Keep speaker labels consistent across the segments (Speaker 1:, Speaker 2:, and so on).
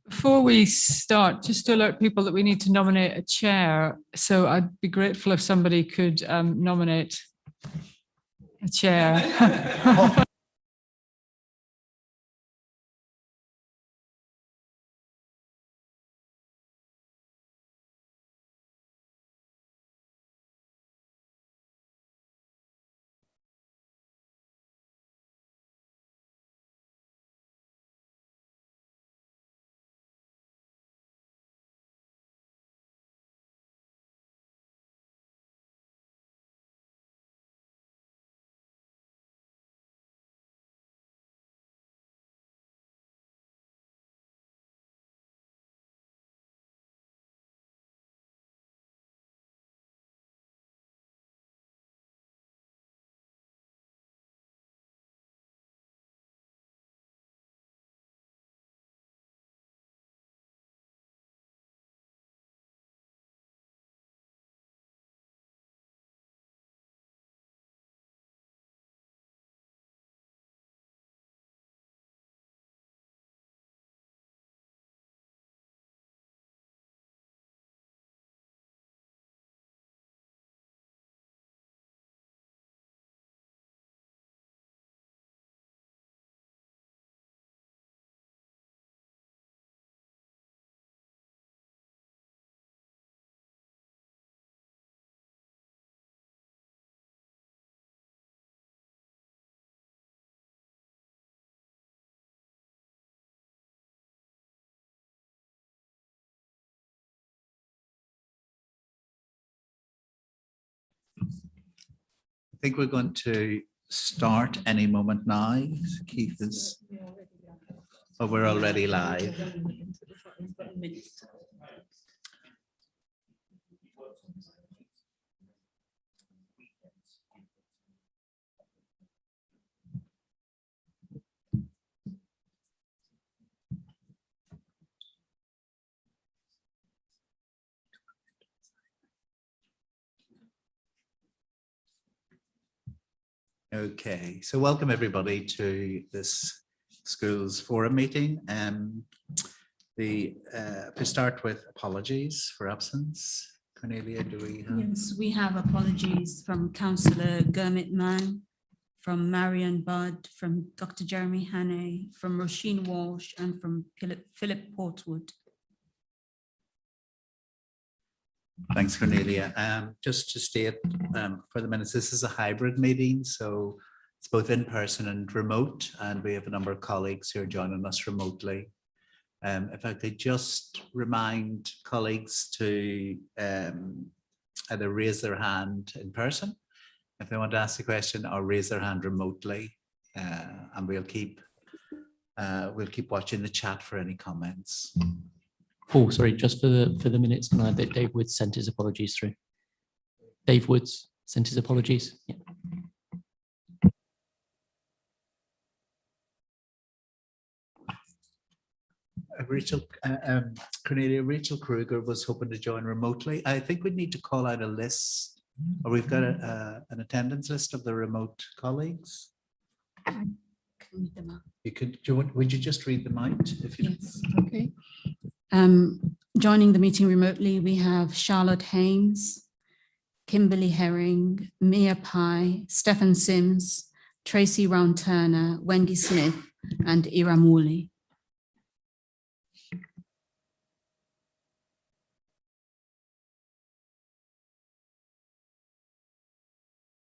Speaker 1: Before we start, just to alert people that we need to nominate a chair. So I'd be grateful if somebody could nominate a chair.
Speaker 2: I think we're going to start any moment now. Keith is, oh, we're already live. Okay, so welcome everybody to this schools forum meeting. To start with, apologies for absence. Cornelia, do we have?
Speaker 3: Yes, we have apologies from Councillor Gurmit Mann, from Marion Budd, from Dr. Jeremy Hannay, from Roisin Walsh, and from Philip Portwood.
Speaker 2: Thanks, Cornelia. Just to state for the minutes, this is a hybrid meeting, so it's both in person and remote, and we have a number of colleagues who are joining us remotely. If I could just remind colleagues to either raise their hand in person if they want to ask a question, or raise their hand remotely, and we'll keep watching the chat for any comments.
Speaker 4: Oh, sorry, just for the minutes, can I add that Dave Woods sent his apologies through? Dave Woods sent his apologies. Yeah.
Speaker 2: Cornelia, Rachel Kruger was hoping to join remotely. I think we need to call out a list, or we've got an attendance list of the remote colleagues.
Speaker 3: Can read them out.
Speaker 2: You could, would you just read them out? If you
Speaker 3: Yes, okay. Joining the meeting remotely, we have Charlotte Haynes, Kimberly Herring, Mia Pye, Stephen Sims, Tracy Round Turner, Wendy Smith, and Ira Morley.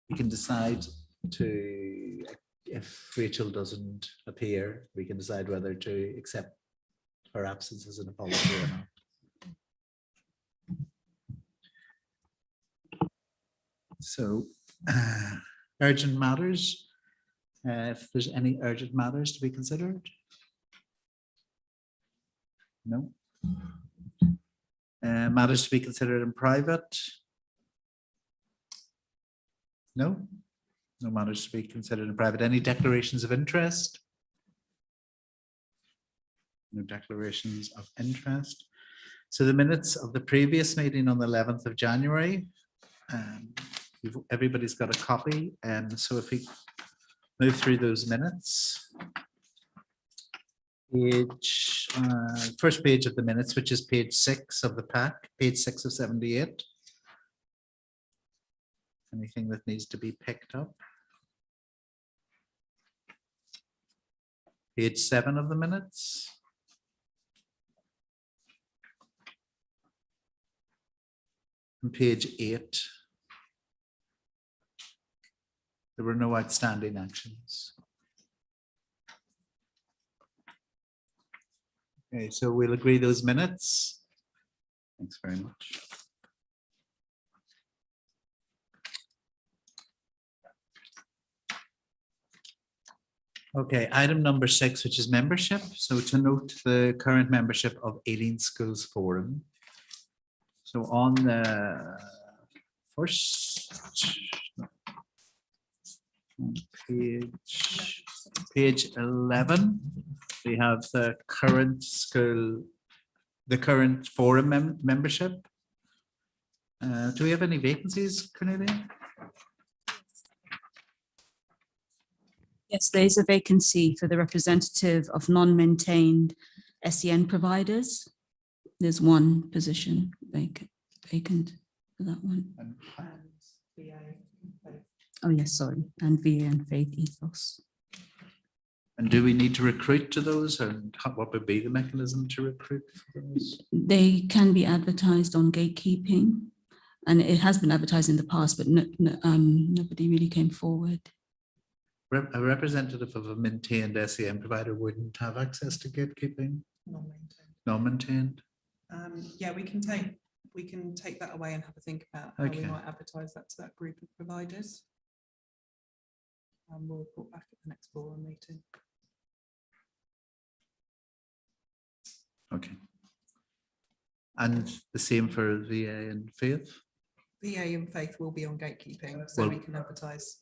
Speaker 2: You can decide to, if Rachel doesn't appear, we can decide whether to accept her absence as an apology or not. So, urgent matters. If there's any urgent matters to be considered. No. Matters to be considered in private. No. No matters to be considered in private. Any declarations of interest? No declarations of interest. So the minutes of the previous meeting on the 11th of January. Everybody's got a copy, and so if we move through those minutes, Page, first page of the minutes, which is page 6 of the pack, page 6 of 78. Anything that needs to be picked up? Page 7 of the minutes. And page 8. There were no outstanding actions. Okay, so we'll agree those minutes. Thanks very much. Okay, item number 6, which is membership. So to note the current membership of Ealing Schools Forum. So on the first page 11, we have the current school, the current forum membership. Do we have any vacancies, Cornelia?
Speaker 3: Yes, there is a vacancy for the representative of non-maintained SEN providers. There's one position vacant for that one. Oh, yes, sorry, and VA and Faith Ethos.
Speaker 2: And do we need to recruit to those, and what would be the mechanism to recruit for those?
Speaker 3: They can be advertised on gatekeeping, and it has been advertised in the past, but nobody really came forward.
Speaker 2: A representative of a maintained SEM provider wouldn't have access to gatekeeping? Non-maintained?
Speaker 5: Yeah, we can take that away and have a think about how we might advertise that to that group of providers. And we'll report back at the next forum meeting.
Speaker 2: Okay. And the same for VA and Faith?
Speaker 5: VA and Faith will be on gatekeeping, so we can advertise.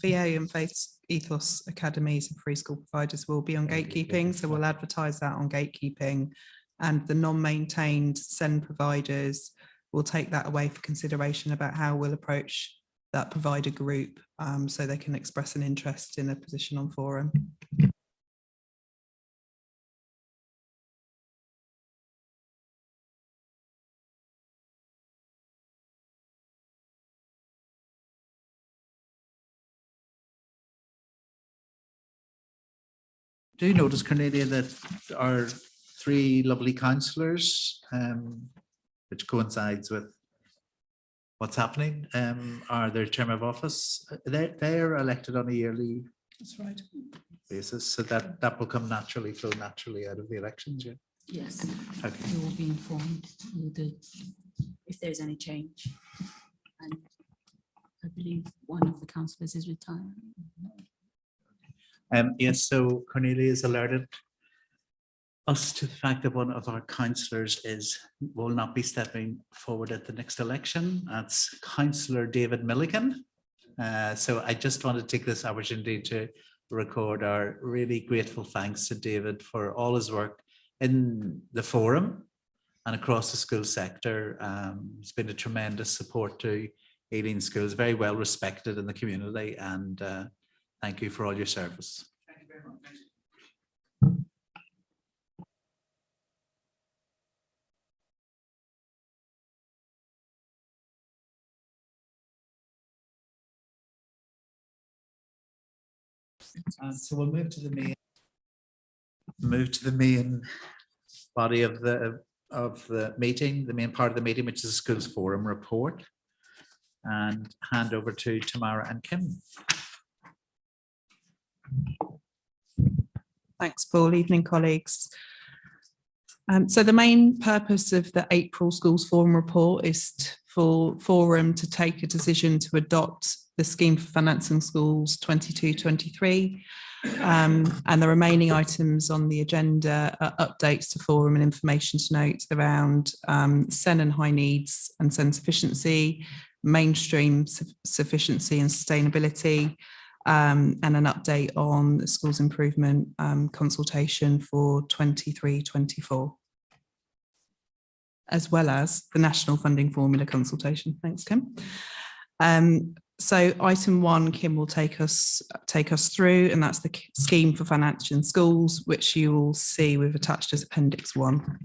Speaker 5: VA and Faith Ethos Academies and free school providers will be on gatekeeping, so we'll advertise that on gatekeeping, and the non-maintained SEN providers will take that away for consideration about how we'll approach that provider group, so they can express an interest in a position on forum.
Speaker 2: Do you notice, Cornelia, that our 3 lovely councillors, which coincides with what's happening, are their term of office? They're elected on a yearly basis, so that will come naturally, flow naturally out of the elections, yeah?
Speaker 3: Yes,
Speaker 2: Okay.
Speaker 3: you will be informed if there's any change. And I believe one of the councillors is retiring.
Speaker 2: Yes, so Cornelia has alerted us to the fact that one of our councillors will not be stepping forward at the next election. That's Councillor David Milligan. So I just want to take this opportunity to record our really grateful thanks to David for all his work in the forum and across the school sector. It's been a tremendous support to Ealing Schools, very well respected in the community, and thank you for all your service. Thank you very much. So we'll move to the main body of the meeting, the main part of the meeting, which is the schools forum report, and hand over to Tamara and Kim.
Speaker 5: Thanks, Paul. Evening, colleagues. So the main purpose of the April Schools Forum report is for Forum to take a decision to adopt the Scheme for Financing Schools 22-23. And the remaining items on the agenda are updates to Forum and information to note around SEN and high needs and SEN sufficiency, mainstream sufficiency and sustainability, and an update on the schools improvement consultation for 23-24, as well as the national funding formula consultation. Thanks, Kim. So item 1, Kim will take us through, and that's the scheme for finance in schools, which you will see we've attached as Appendix 1.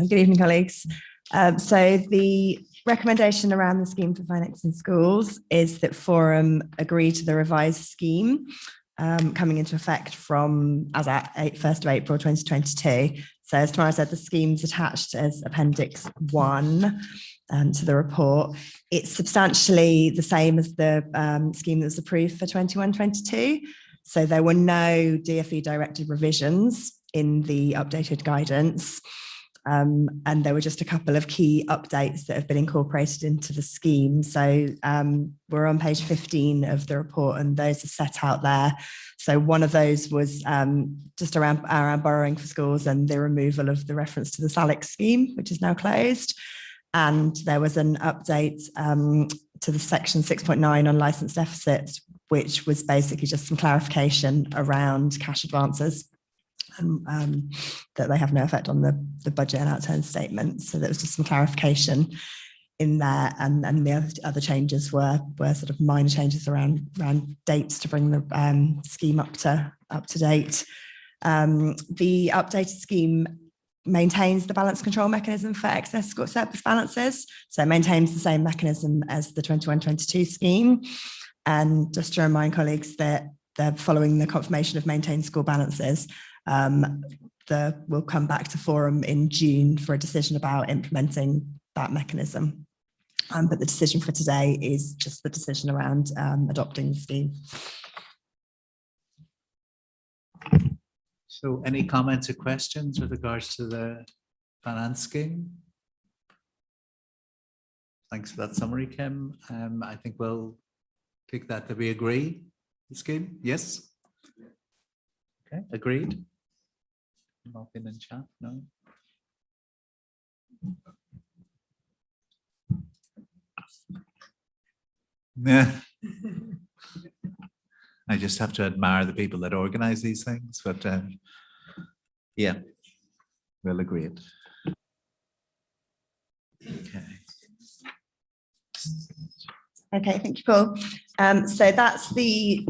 Speaker 6: Good evening, colleagues. So the recommendation around the scheme for finance in schools is that Forum agree to the revised scheme coming into effect from as at 1st of April 2022. So as Tamara said, the scheme's attached as Appendix 1 to the report. It's substantially the same as the scheme that was approved for 21-22. So there were no DfE directed revisions in the updated guidance. And there were just a couple of key updates that have been incorporated into the scheme. So we're on page 15 of the report, and those are set out there. So one of those was just around borrowing for schools and the removal of the reference to the SALIC scheme, which is now closed. And there was an update to the section 6.9 on licence deficits, which was basically just some clarification around cash advances. That they have no effect on the budget and outturn statement. So there was just some clarification in there, and the other changes were sort of minor changes around dates to bring the scheme up to date. The updated scheme maintains the balance control mechanism for excess surplus balances, so it maintains the same mechanism as the 21-22 scheme. And just to remind colleagues that they're following the confirmation of maintained school balances, we'll come back to Forum in June for a decision about implementing that mechanism. But the decision for today is just the decision around adopting the scheme.
Speaker 2: So any comments or questions with regards to the finance scheme? Thanks for that summary, Kim. I think we'll take that we agree the scheme. Yes? Okay, agreed. Nothing in chat, no. Yeah. I just have to admire the people that organize these things, but yeah, we'll agree it. Okay.
Speaker 6: Okay, thank you, Paul. So that's the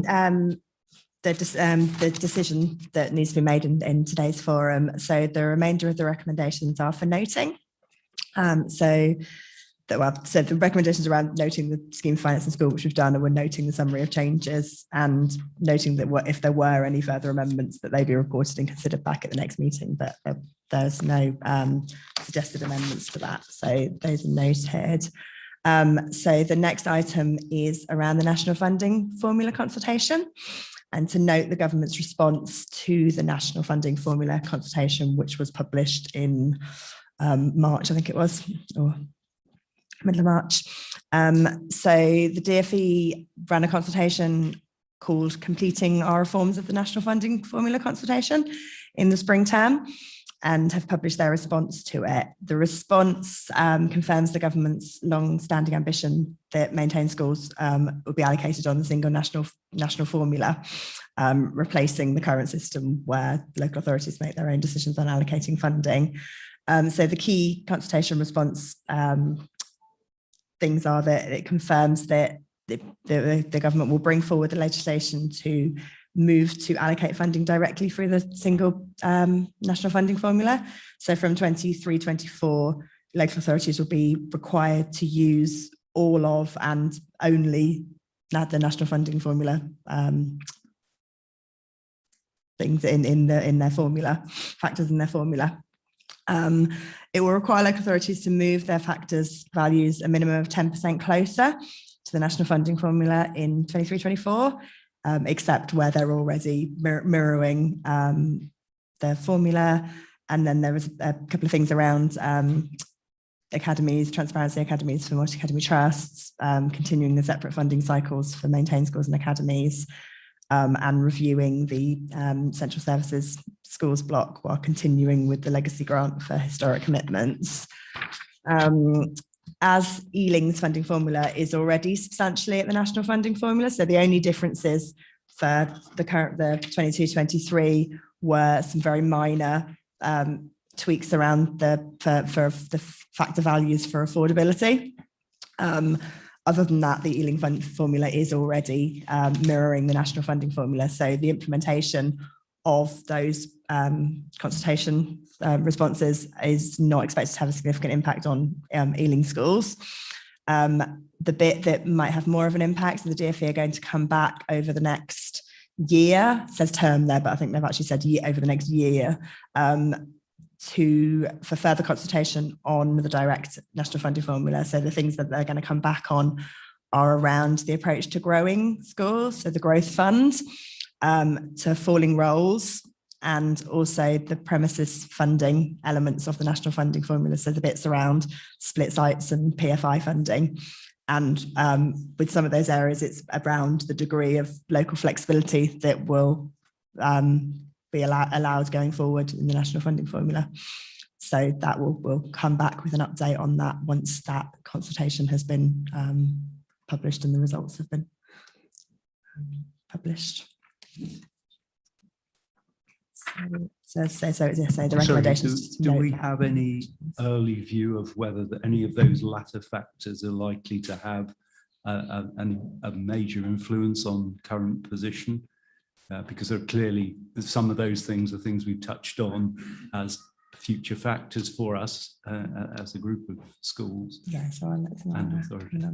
Speaker 6: decision that needs to be made in today's forum. So the remainder of the recommendations are for noting. So the recommendations around noting the scheme of finance in school, which we've done, and we're noting the summary of changes and noting that if there were any further amendments, that they be reported and considered back at the next meeting. But there's no suggested amendments to that. So those are noted. So the next item is around the national funding formula consultation, and to note the government's response to the national funding formula consultation, which was published in March, I think it was, or middle of March. So the DfE ran a consultation called Completing Our Reforms of the National Funding Formula consultation in the spring term, and have published their response to it. The response confirms the government's long-standing ambition that maintained schools will be allocated on the single national formula, replacing the current system where local authorities make their own decisions on allocating funding. So the key consultation response things are that it confirms that the government will bring forward the legislation to move to allocate funding directly through the single national funding formula. So from 23-24, local authorities will be required to use all of and only the national funding formula things in their formula, factors in their formula. It will require local authorities to move their factors values a minimum of 10% closer to the national funding formula in 23-24, except where they're already mirroring their formula. And then there was a couple of things around academies, transparency academies for multi-academy trusts, continuing the separate funding cycles for maintained schools and academies, and reviewing the central services schools block while continuing with the legacy grant for historic commitments. As Ealing's funding formula is already substantially at the national funding formula, so the only differences for the 22-23 were some very minor tweaks around for the factor values for affordability. other than that, the Ealing funding formula is already mirroring the national funding formula. So the implementation of those consultation responses is not expected to have a significant impact on Ealing schools. The bit that might have more of an impact, the DfE are going to come back over the next year, it says term there, but I think they've actually said over the next year, for further consultation on the direct national funding formula. So the things that they're going to come back on are around the approach to growing schools, so the growth fund, to falling roles, and also the premises funding elements of the national funding formula, so the bits around split sites and PFI funding. And with some of those areas, it's around the degree of local flexibility that will be allowed going forward in the national funding formula. So that we'll come back with an update on that once that consultation has been published and the results have been published. So the recommendations.
Speaker 7: Do we have any early view of whether any of those latter factors are likely to have a major influence on current position? Because there are clearly some of those things are things we've touched on as future factors for us as a group of schools.
Speaker 6: Yeah, so I'll let
Speaker 7: and authorities.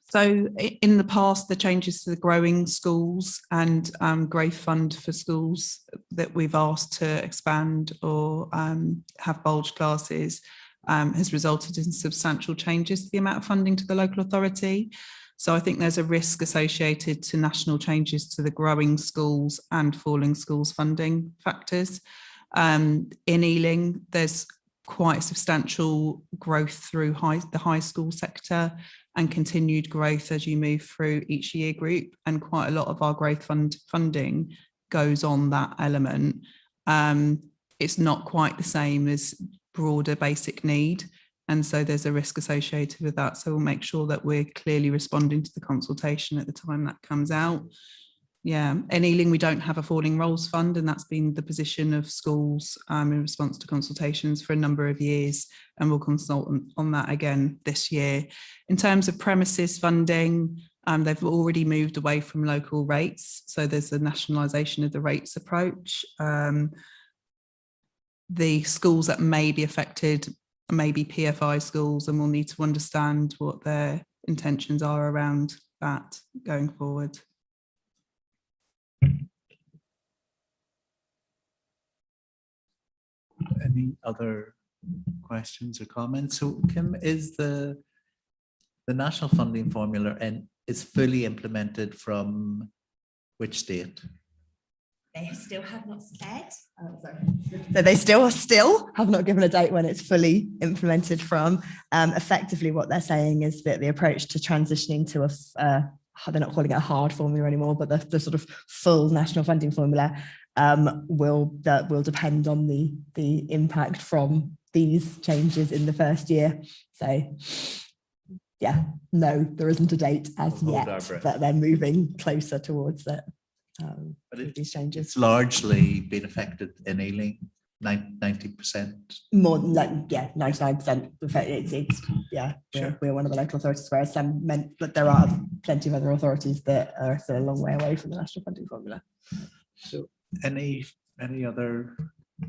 Speaker 5: So in the past, the changes to the growing schools and growth fund for schools that we've asked to expand or have bulge classes has resulted in substantial changes to the amount of funding to the local authority. So I think there's a risk associated to national changes to the growing schools and falling schools funding factors. In Ealing, there's quite substantial growth through the high school sector and continued growth as you move through each year group, and quite a lot of our growth funding goes on that element. It's not quite the same as broader basic need, and so there's a risk associated with that. So we'll make sure that we're clearly responding to the consultation at the time that comes out. Yeah, in Ealing, we don't have a falling roles fund, and that's been the position of schools in response to consultations for a number of years, and we'll consult on that again this year. In terms of premises funding, they've already moved away from local rates, so there's a nationalisation of the rates approach. The schools that may be affected may be PFI schools, and we'll need to understand what their intentions are around that going forward.
Speaker 2: Any other questions or comments? So Kim, is the national funding formula and is fully implemented from which date?
Speaker 6: They still have not said. So they still have not given a date when it's fully implemented from. Effectively, what they're saying is that the approach to transitioning to they're not calling it a hard formula anymore, but the sort of full national funding formula will depend on the impact from these changes in the first year. So yeah, no, there isn't a date as yet, but they're moving closer towards it. But these changes.
Speaker 2: It's largely been affected in Ealing, 90%.
Speaker 6: More like 99%. We're one of the local authorities, whereas some meant that there are plenty of other authorities that are still a long way away from the national funding formula.
Speaker 2: So any other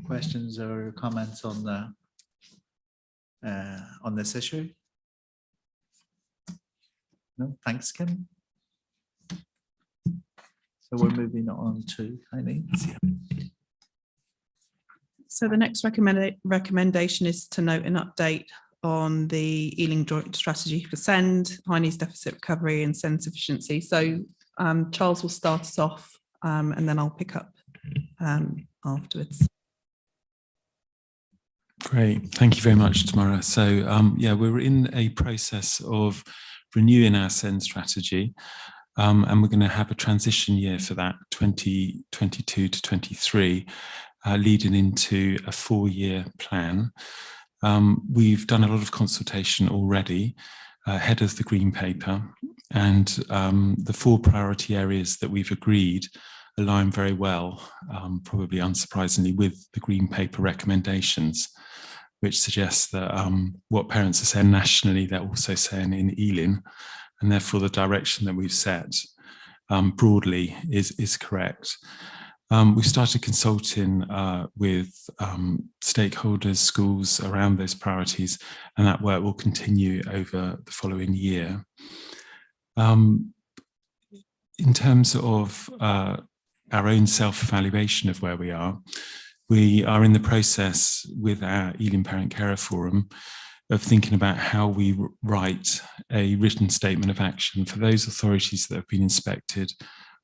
Speaker 2: questions or comments on this issue? No, thanks, Kim. So we're moving on to finance.
Speaker 5: So the next recommendation is to note an update on the Ealing Joint Strategy for SEND, high needs deficit recovery and SEND sufficiency. So Charles will start us off and then I'll pick up afterwards.
Speaker 8: Great, thank you very much, Tamara. So we're in a process of renewing our SEND strategy. And we're going to have a transition year for that, 2022 to 23, leading into a 4-year plan. We've done a lot of consultation already ahead of the Green Paper, and the 4 priority areas that we've agreed align very well, probably unsurprisingly, with the Green Paper recommendations. which suggests that what parents are saying nationally, they're also saying in Ealing, and therefore the direction that we've set broadly is correct. We've started consulting with stakeholders, schools around those priorities, and that work will continue over the following year. In terms of our own self-evaluation of where we are in the process with our Ealing Parent Carer Forum of thinking about how we write a written statement of action for those authorities that have been inspected,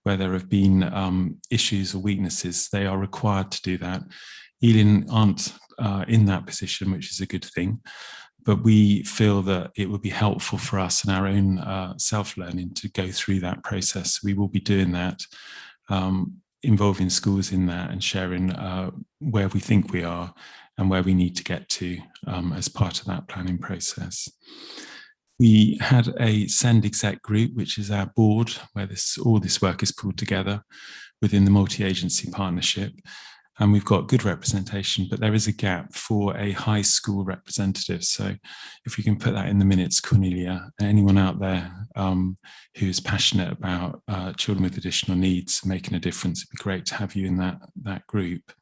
Speaker 8: where there have been issues or weaknesses. They are required to do that. Ealing aren't in that position, which is a good thing, but we feel that it would be helpful for us in our own self-learning to go through that process. We will be doing that, involving schools in that and sharing where we think we are and where we need to get to as part of that planning process. We had a SEND exec group, which is our board, where all this work is pulled together within the multi-agency partnership. And we've got good representation, but there is a gap for a high school representative. So if we can put that in the minutes, Cornelia, anyone out there who is passionate about children with additional needs making a difference, it'd be great to have you in that group.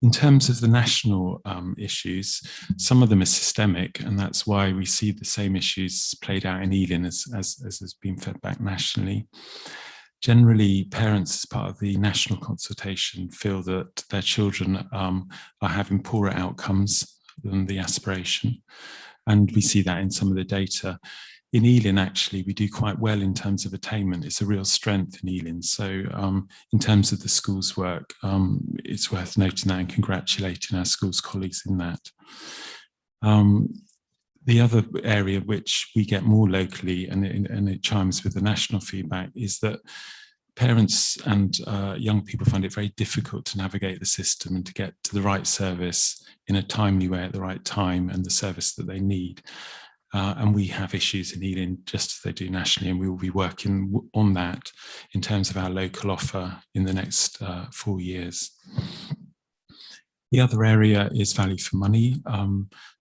Speaker 8: In terms of the national issues, some of them are systemic, and that's why we see the same issues played out in Ealing as has been fed back nationally. Generally, parents, as part of the national consultation, feel that their children are having poorer outcomes than the aspiration. And we see that in some of the data. In Ealing, actually, we do quite well in terms of attainment. It's a real strength in Ealing. So in terms of the school's work, it's worth noting that and congratulating our schools colleagues in that. The other area which we get more locally, and it chimes with the national feedback, is that parents and young people find it very difficult to navigate the system and to get to the right service in a timely way at the right time and the service that they need. And we have issues in Ealing just as they do nationally, and we will be working on that in terms of our local offer in the next 4 years. The other area is value for money.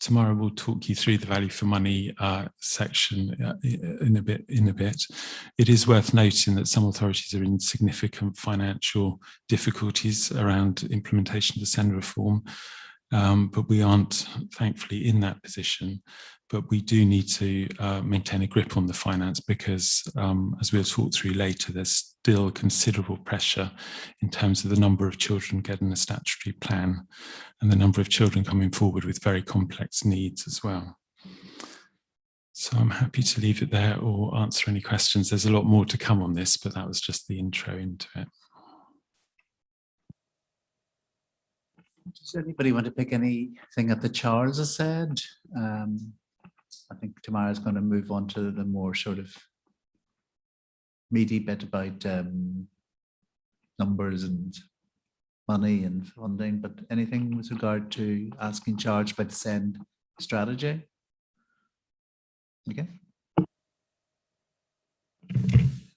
Speaker 8: Tomorrow we'll talk you through the value for money section in a bit. It is worth noting that some authorities are in significant financial difficulties around implementation of the SEND reform, but we aren't, thankfully, in that position. But we do need to maintain a grip on the finance because, as we'll talk through later, there's still considerable pressure in terms of the number of children getting a statutory plan and the number of children coming forward with very complex needs as well. So I'm happy to leave it there or answer any questions. There's a lot more to come on this, but that was just the intro into it.
Speaker 2: Does anybody want to pick anything up that Charles has said? I think Tamara's going to move on to the more sort of meaty bit about numbers and money and funding, but anything with regard to asking Charles about the SEND strategy? Okay.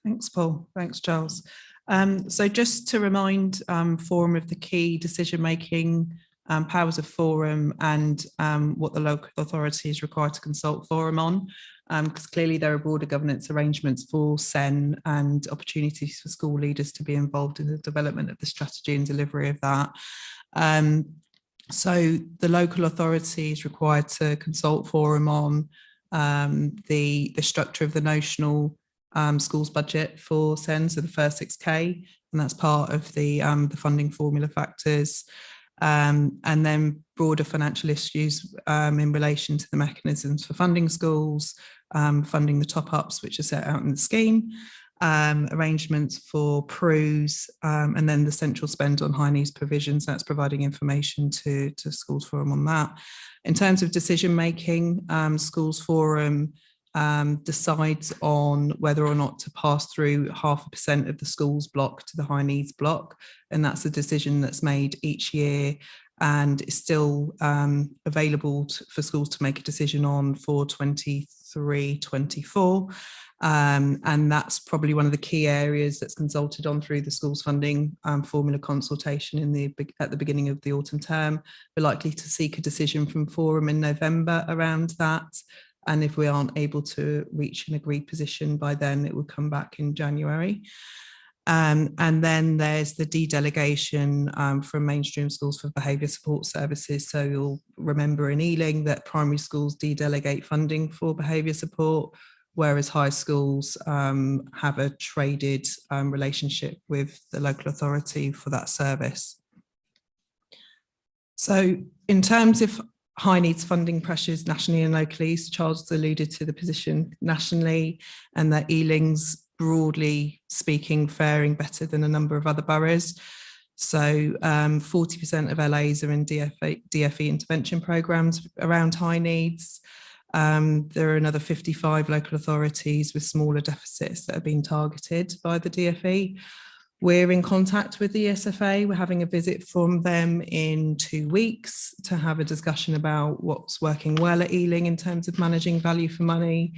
Speaker 5: Thanks, Paul. Thanks, Charles. So just to remind Forum of the key decision-making powers of Forum and what the local authority is required to consult Forum on, because clearly there are broader governance arrangements for SEN and opportunities for school leaders to be involved in the development of the strategy and delivery of that. So the local authority is required to consult Forum on the structure of the notional schools budget for SEN, so the first 6K, and that's part of the funding formula factors. And then broader financial issues in relation to the mechanisms for funding schools, funding the top-ups which are set out in the scheme, arrangements for PRUs, and then the central spend on high needs provisions. That's providing information to Schools Forum on that. In terms of decision making, Schools Forum decides on whether or not to pass through 0.5% of the schools block to the high needs block, and that's a decision that's made each year and is still available for schools to make a decision on for 23 23-24. And that's probably one of the key areas that's consulted on through the schools funding formula consultation at the beginning of the autumn term. We're likely to seek a decision from Forum in November around that. And if we aren't able to reach an agreed position by then, it will come back in January. And then there's the dedelegation from mainstream schools for behaviour support services. So you'll remember in Ealing that primary schools dedelegate funding for behaviour support, whereas high schools have a traded relationship with the local authority for that service. So in terms of high needs funding pressures nationally and locally, so Charles alluded to the position nationally, and that Ealing's broadly speaking faring better than a number of other boroughs. So 40% of LAs are in DFE intervention programs around high needs. There are another 55 local authorities with smaller deficits that are being targeted by the DFE. We're in contact with the ESFA. We're having a visit from them in 2 weeks to have a discussion about what's working well at Ealing in terms of managing value for money,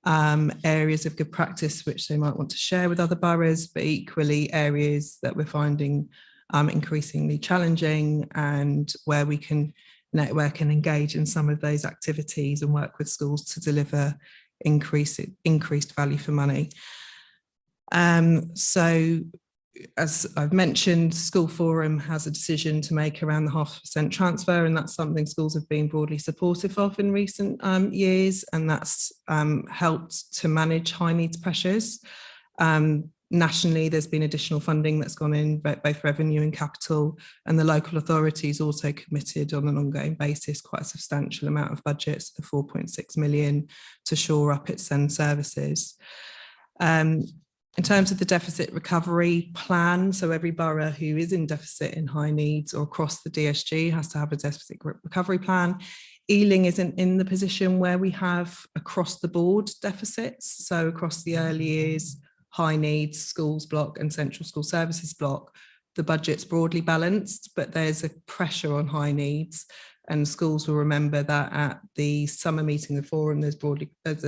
Speaker 5: areas of good practice which they might want to share with other boroughs, but equally areas that we're finding increasingly challenging, and where we can network and engage in some of those activities and work with schools to deliver increased value for money. So as I've mentioned, School Forum has a decision to make around the 0.5% transfer, and that's something schools have been broadly supportive of in recent years, and that's helped to manage high needs pressures. Nationally, there's been additional funding that's gone in, both revenue and capital, and the local authorities also committed on an ongoing basis quite a substantial amount of budgets, the 4.6 million, to shore up its SEND services. In terms of the deficit recovery plan, so every borough who is in deficit in high needs or across the DSG has to have a deficit recovery plan. Ealing isn't in the position where we have across the board deficits. So across the early years, high needs, schools block and central school services block, the budget's broadly balanced, but there's a pressure on high needs. And schools will remember that at the summer meeting of Forum, there's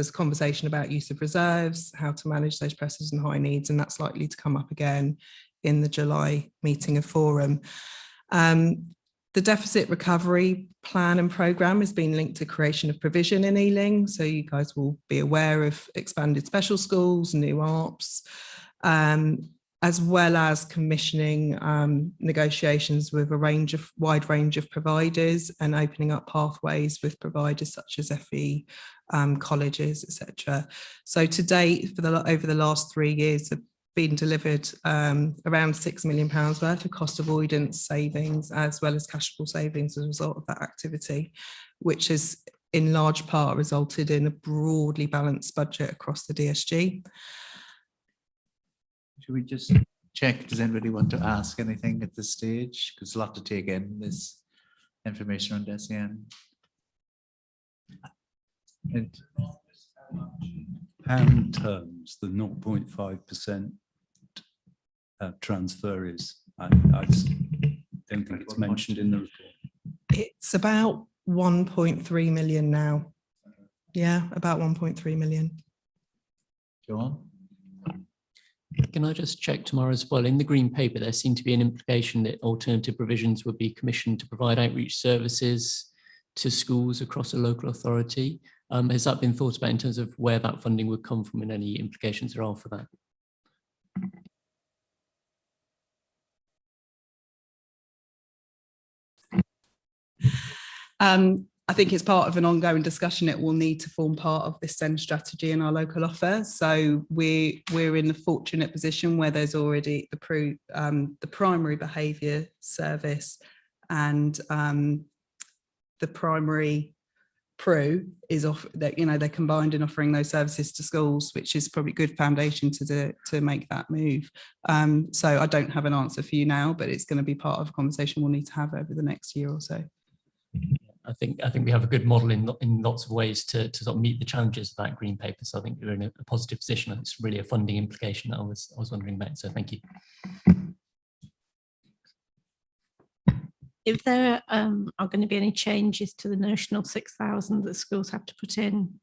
Speaker 5: a conversation about use of reserves, how to manage those pressures and high needs, and that's likely to come up again in the July meeting of Forum. The deficit recovery plan and programme has been linked to creation of provision in Ealing, so you guys will be aware of expanded special schools, new ARPs, as well as commissioning negotiations with a wide range of providers and opening up pathways with providers such as FE, colleges, etc. So to date, over the last 3 years, have been delivered around £6 million worth of cost avoidance savings, as well as cashable savings as a result of that activity, which has in large part resulted in a broadly balanced budget across the DSG.
Speaker 2: Should we just check, does anybody want to ask anything at this stage? Because a lot to take in, this information on SEN.
Speaker 7: Pound terms, the 0.5% transfer is, I don't think it's mentioned in the report.
Speaker 5: It's about 1.3 million now. Yeah, about 1.3 million.
Speaker 2: Go on.
Speaker 4: Can I just check tomorrow as well? In the Green Paper, there seemed to be an implication that alternative provisions would be commissioned to provide outreach services to schools across a local authority. Has that been thought about in terms of where that funding would come from and any implications there are for that?
Speaker 5: I think it's part of an ongoing discussion. It will need to form part of this SEND strategy in our local offer. So we're in the fortunate position where there's already the primary behaviour service and the primary PRU is off that, you know, they're combined in offering those services to schools, which is probably a good foundation to make that move. So I don't have an answer for you now, but it's going to be part of a conversation we'll need to have over the next year or so.
Speaker 4: I think we have a good model in lots of ways to sort of meet the challenges of that Green Paper. So I think we're in a positive position. And it's really a funding implication that I was wondering about. So thank you.
Speaker 9: If there are going to be any changes to the notional 6,000 that schools have to put in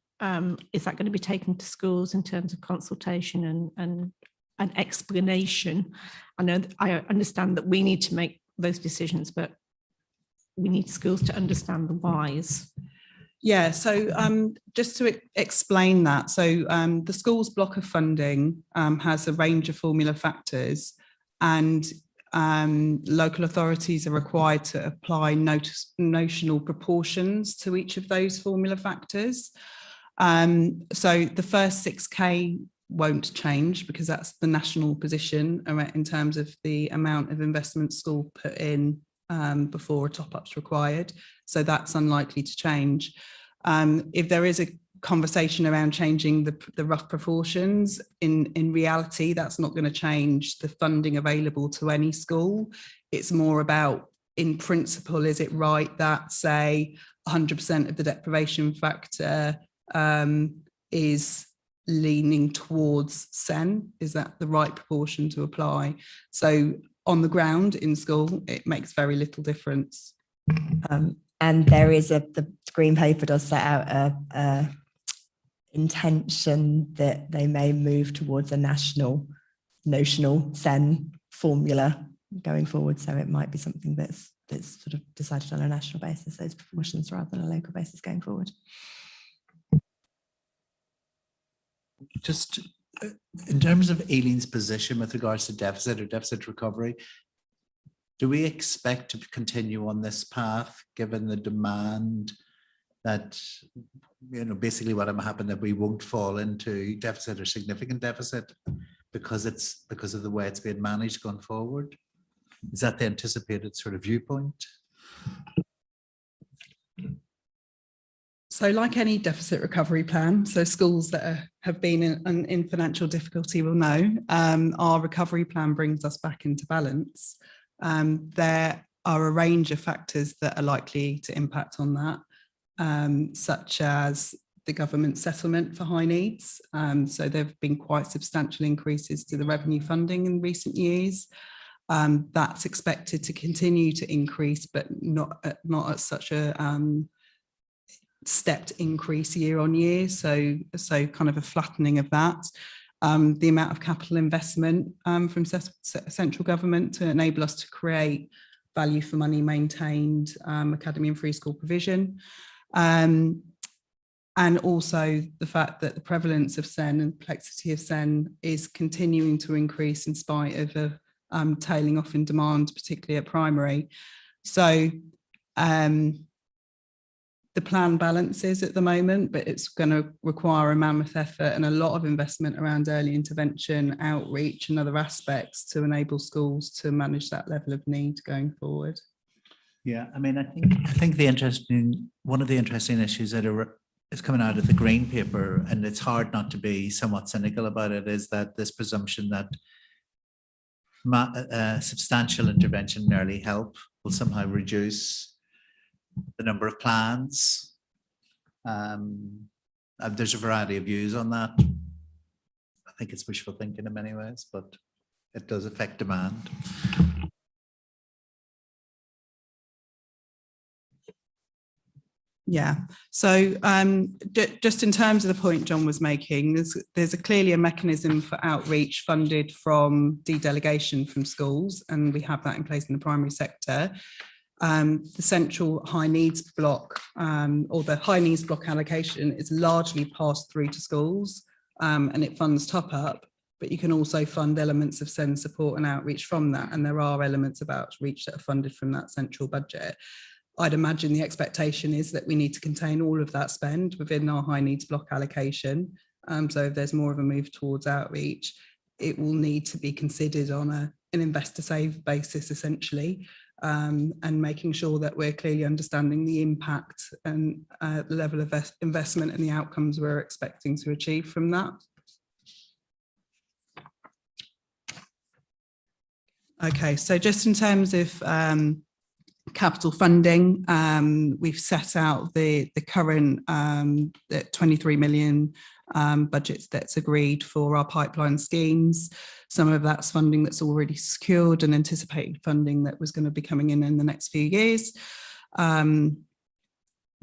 Speaker 9: is that going to be taken to schools in terms of consultation and an explanation? I understand that we need to make those decisions, but we need schools to understand the whys.
Speaker 5: Yeah, so just to explain that, so the schools block of funding has a range of formula factors, and local authorities are required to apply notional proportions to each of those formula factors. So the first 6K won't change because that's the national position in terms of the amount of investment school put in before a top-up's required. So that's unlikely to change. If there is a conversation around changing the rough proportions, in reality, that's not going to change the funding available to any school. It's more about, in principle, is it right that, say, 100% of the deprivation factor is leaning towards SEN? Is that the right proportion to apply? So on the ground in school, it makes very little difference.
Speaker 6: And there is the green paper does set out a intention that they may move towards a national notional SEN formula going forward. So it might be something that's sort of decided on a national basis, those proportions, rather than a local basis going forward.
Speaker 2: Just in terms of Ealing's position with regards to deficit or deficit recovery, do we expect to continue on this path given the demand that, you know, basically what will happen, that we won't fall into deficit or significant deficit because of the way it's being managed going forward? Is that the anticipated sort of viewpoint?
Speaker 5: So like any deficit recovery plan, so schools that have been in financial difficulty will know, our recovery plan brings us back into balance. There are a range of factors that are likely to impact on that, such as the government settlement for high needs. So there have been quite substantial increases to the revenue funding in recent years. That's expected to continue to increase, but not at such a stepped increase year on year. So kind of a flattening of that. The amount of capital investment from central government to enable us to create value for money maintained academy and free school provision. And also the fact that the prevalence of SEN and complexity of SEN is continuing to increase in spite of a tailing off in demand, particularly at primary. So the plan balances at the moment, but it's going to require a mammoth effort and a lot of investment around early intervention, outreach and other aspects to enable schools to manage that level of need going forward.
Speaker 2: Yeah, I mean, I think one of the interesting issues that is coming out of the green paper, and it's hard not to be somewhat cynical about it, is that this presumption that substantial intervention in early help will somehow reduce the number of plans. There's a variety of views on that. I think it's wishful thinking in many ways, but it does affect demand.
Speaker 5: Yeah, so just in terms of the point John was making, there's clearly a mechanism for outreach funded from dedelegation from schools, and we have that in place in the primary sector. The central high needs block or the high needs block allocation is largely passed through to schools, and it funds top up, but you can also fund elements of SEND support and outreach from that, and there are elements of outreach that are funded from that central budget. I'd imagine the expectation is that we need to contain all of that spend within our high needs block allocation. So if there's more of a move towards outreach, it will need to be considered on an investor save basis, essentially, and making sure that we're clearly understanding the impact and the level of investment and the outcomes we're expecting to achieve from that. Okay, so just in terms of capital funding, we've set out the current 23 million budgets that's agreed for our pipeline schemes. Some of that's funding that's already secured and anticipated funding that was going to be coming in the next few years.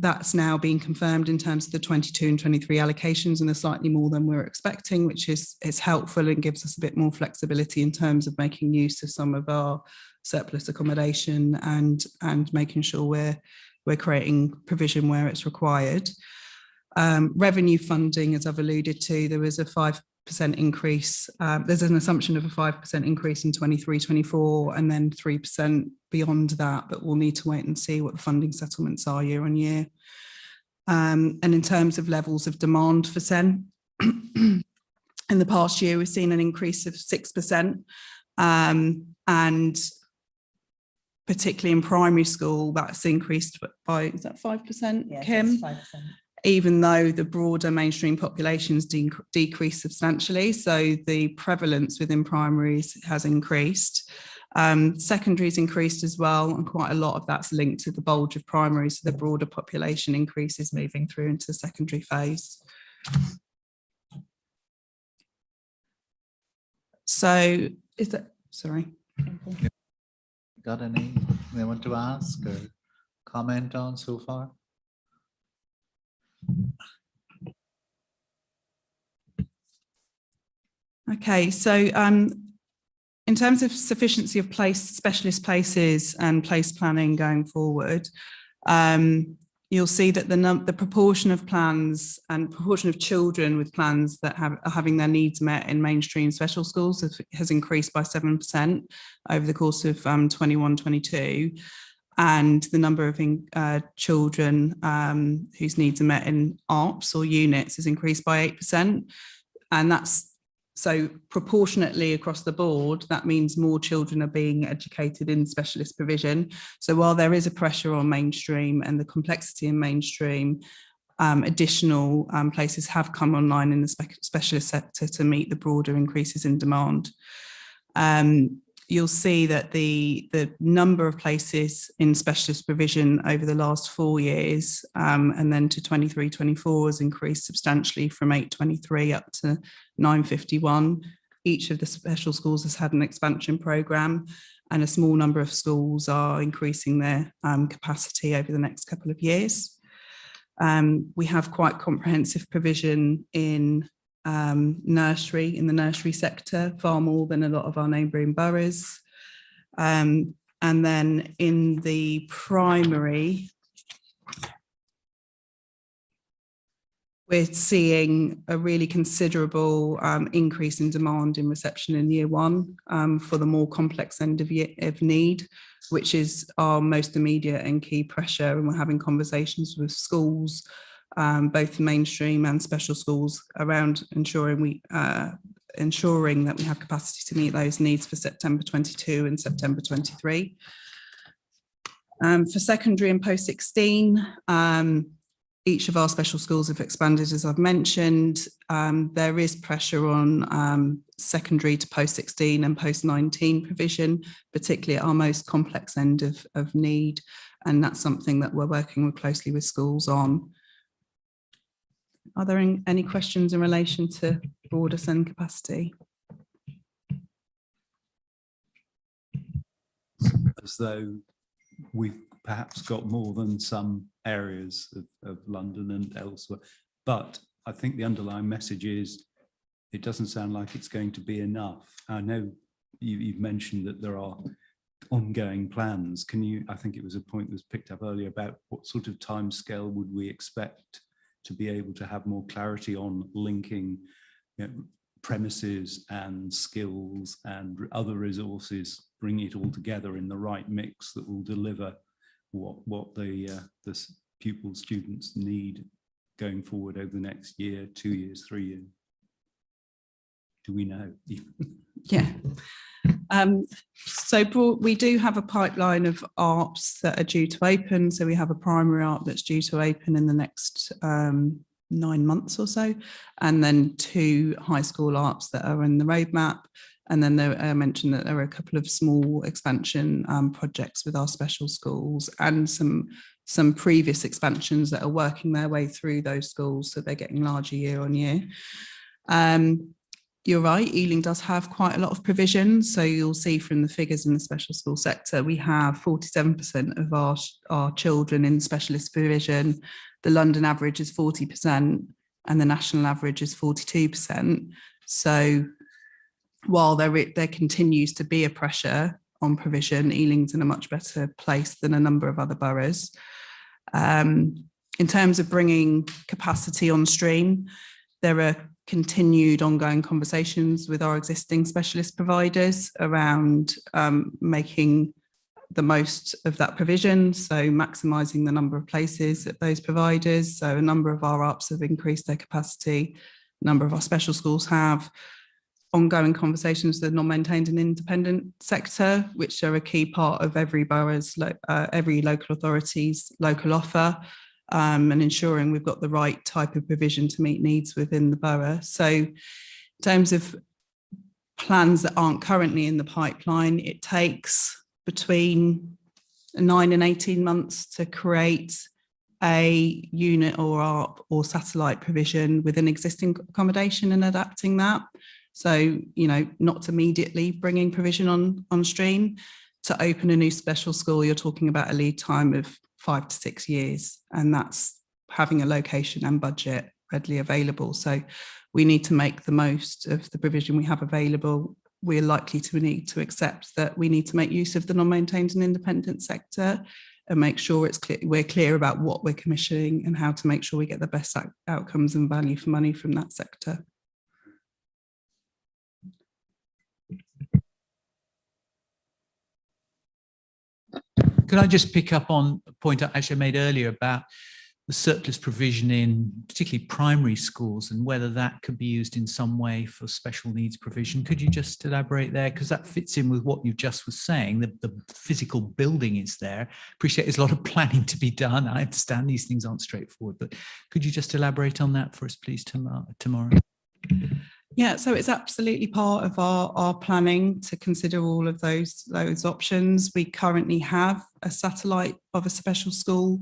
Speaker 5: that's now been confirmed in terms of the 22 and 23 allocations, and they're slightly more than we're expecting, which is helpful and gives us a bit more flexibility in terms of making use of some of our surplus accommodation and making sure we're creating provision where it's required. Revenue funding, as I've alluded to, there was a 5% increase. There's an assumption of a 5% increase in 23-24 and then 3% beyond that, but we'll need to wait and see what the funding settlements are year on year. And in terms of levels of demand for SEN, in the past year, we've seen an increase of 6%. And particularly in primary school, that's increased by, is that 5%,
Speaker 6: Yes,
Speaker 5: Kim?
Speaker 6: that's 5%.
Speaker 5: Even though the broader mainstream populations decreased substantially. So the prevalence within primaries has increased. Secondaries increased as well, and quite a lot of that's linked to the bulge of primaries. So the broader population increases moving through into the secondary phase. So is that, sorry.
Speaker 2: Got any they want to ask or comment on so far?
Speaker 5: Okay, so in terms of sufficiency of specialist places and place planning going forward, you'll see that the proportion of plans and proportion of children with plans that are having their needs met in mainstream special schools has increased by 7% over the course of 21-22. And the number of children whose needs are met in ARPS or units has increased by 8%. And that's so proportionately across the board, that means more children are being educated in specialist provision. So while there is a pressure on mainstream and the complexity in mainstream, additional places have come online in the specialist sector to meet the broader increases in demand. You'll see that the number of places in specialist provision over the last 4 years and then to 23-24 has increased substantially from 823 up to 951. Each of the special schools has had an expansion programme, and a small number of schools are increasing their capacity over the next couple of years. We have quite comprehensive provision in nursery, in the nursery sector, far more than a lot of our neighbouring boroughs. And then in the primary, we're seeing a really considerable increase in demand in reception in year one for the more complex end of need, which is our most immediate and key pressure. And we're having conversations with schools, both mainstream and special schools, around ensuring that we have capacity to meet those needs for September 22 and September 23. For secondary and post-16, each of our special schools have expanded, as I've mentioned. There is pressure on secondary to post-16 and post-19 provision, particularly at our most complex end of need. And that's something that we're working closely with schools on. Are there any questions in relation to broader SEN capacity?
Speaker 7: As though we've perhaps got more than some areas of London and elsewhere. But I think the underlying message is it doesn't sound like it's going to be enough. I know you've mentioned that there are ongoing plans. Can you, I think it was a point that was picked up earlier about what sort of timescale would we expect to be able to have more clarity on linking, you know, premises and skills and other resources, bring it all together in the right mix that will deliver what the pupils, students need going forward over the next year, 2 years, 3 years? Do we know?
Speaker 5: Yeah. So we do have a pipeline of ARPs that are due to open. So we have a primary ARP that's due to open in the next 9 months or so, and then 2 high school ARPs that are in the roadmap. And then I mentioned that there are a couple of small expansion projects with our special schools and some previous expansions that are working their way through those schools. So they're getting larger year on year. you're right, Ealing does have quite a lot of provision. So you'll see from the figures in the special school sector, we have 47% of our children in specialist provision. The London average is 40% and the national average is 42%. So while there continues to be a pressure on provision, Ealing's in a much better place than a number of other boroughs. In terms of bringing capacity on stream, there are continued ongoing conversations with our existing specialist providers around making the most of that provision, so maximising the number of places at those providers. So a number of our ARPs have increased their capacity, a number of our special schools have. Ongoing conversations with the non-maintained and independent sector, which are a key part of every borough's, every local authority's local offer, and ensuring we've got the right type of provision to meet needs within the borough. So in terms of plans that aren't currently in the pipeline, it takes between 9 and 18 months to create a unit or ARP or satellite provision within existing accommodation and adapting that. So, not immediately bringing provision on stream. To open a new special school, you're talking about a lead time of 5 to 6 years, and that's having a location and budget readily available. So we need to make the most of the provision we have available. We're likely to need to accept that we need to make use of the non-maintained and independent sector and make sure we're clear about what we're commissioning and how to make sure we get the best outcomes and value for money from that sector.
Speaker 2: Could I just pick up on a point I actually made earlier about the surplus provision in particularly primary schools and whether that could be used in some way for special needs provision? Could you just elaborate there? Because that fits in with what you just was saying. The physical building is there. Appreciate there's a lot of planning to be done. I understand these things aren't straightforward, but could you just elaborate on that for us, please, tomorrow?
Speaker 5: Yeah, so it's absolutely part of our planning to consider all of those options. We currently have a satellite of a special school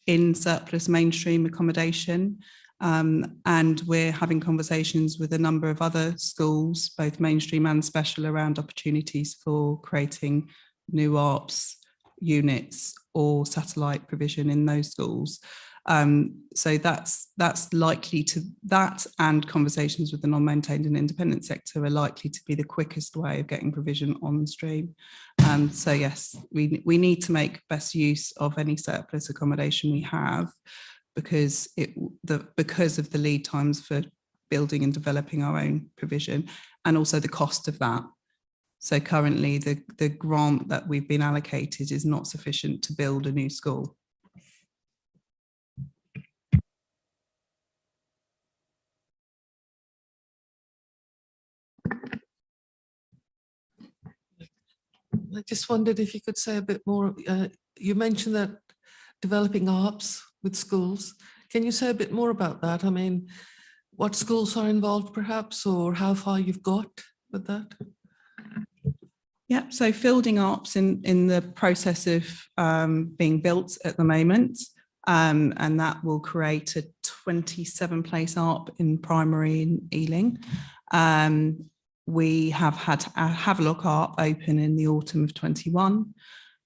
Speaker 5: in surplus mainstream accommodation, and we're having conversations with a number of other schools, both mainstream and special, around opportunities for creating new ARPs units or satellite provision in those schools. So that's likely to, that and conversations with the non-maintained and independent sector are likely to be the quickest way of getting provision on stream. So yes, we need to make best use of any surplus accommodation we have, because of the lead times for building and developing our own provision, and also the cost of that. So currently the grant that we've been allocated is not sufficient to build a new school.
Speaker 10: I just wondered if you could say a bit more. You mentioned that developing ARPs with schools. Can you say a bit more about that? I mean, what schools are involved perhaps, or how far you've got with that?
Speaker 5: Yeah, so Fielding ARPs in the process of being built at the moment, and that will create a 27-place ARP in primary in Ealing. We have had a Havelock ARP open in the autumn of 21.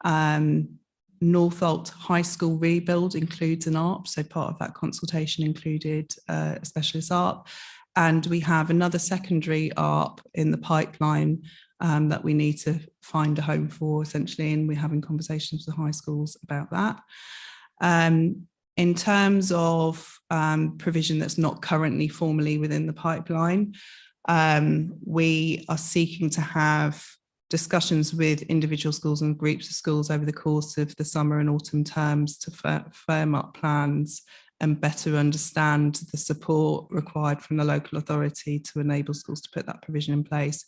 Speaker 5: Northolt High School rebuild includes an ARP, so part of that consultation included a specialist ARP. And we have another secondary ARP in the pipeline that we need to find a home for, essentially, and we're having conversations with the high schools about that. In terms of provision that's not currently formally within the pipeline, we are seeking to have discussions with individual schools and groups of schools over the course of the summer and autumn terms to firm up plans and better understand the support required from the local authority to enable schools to put that provision in place.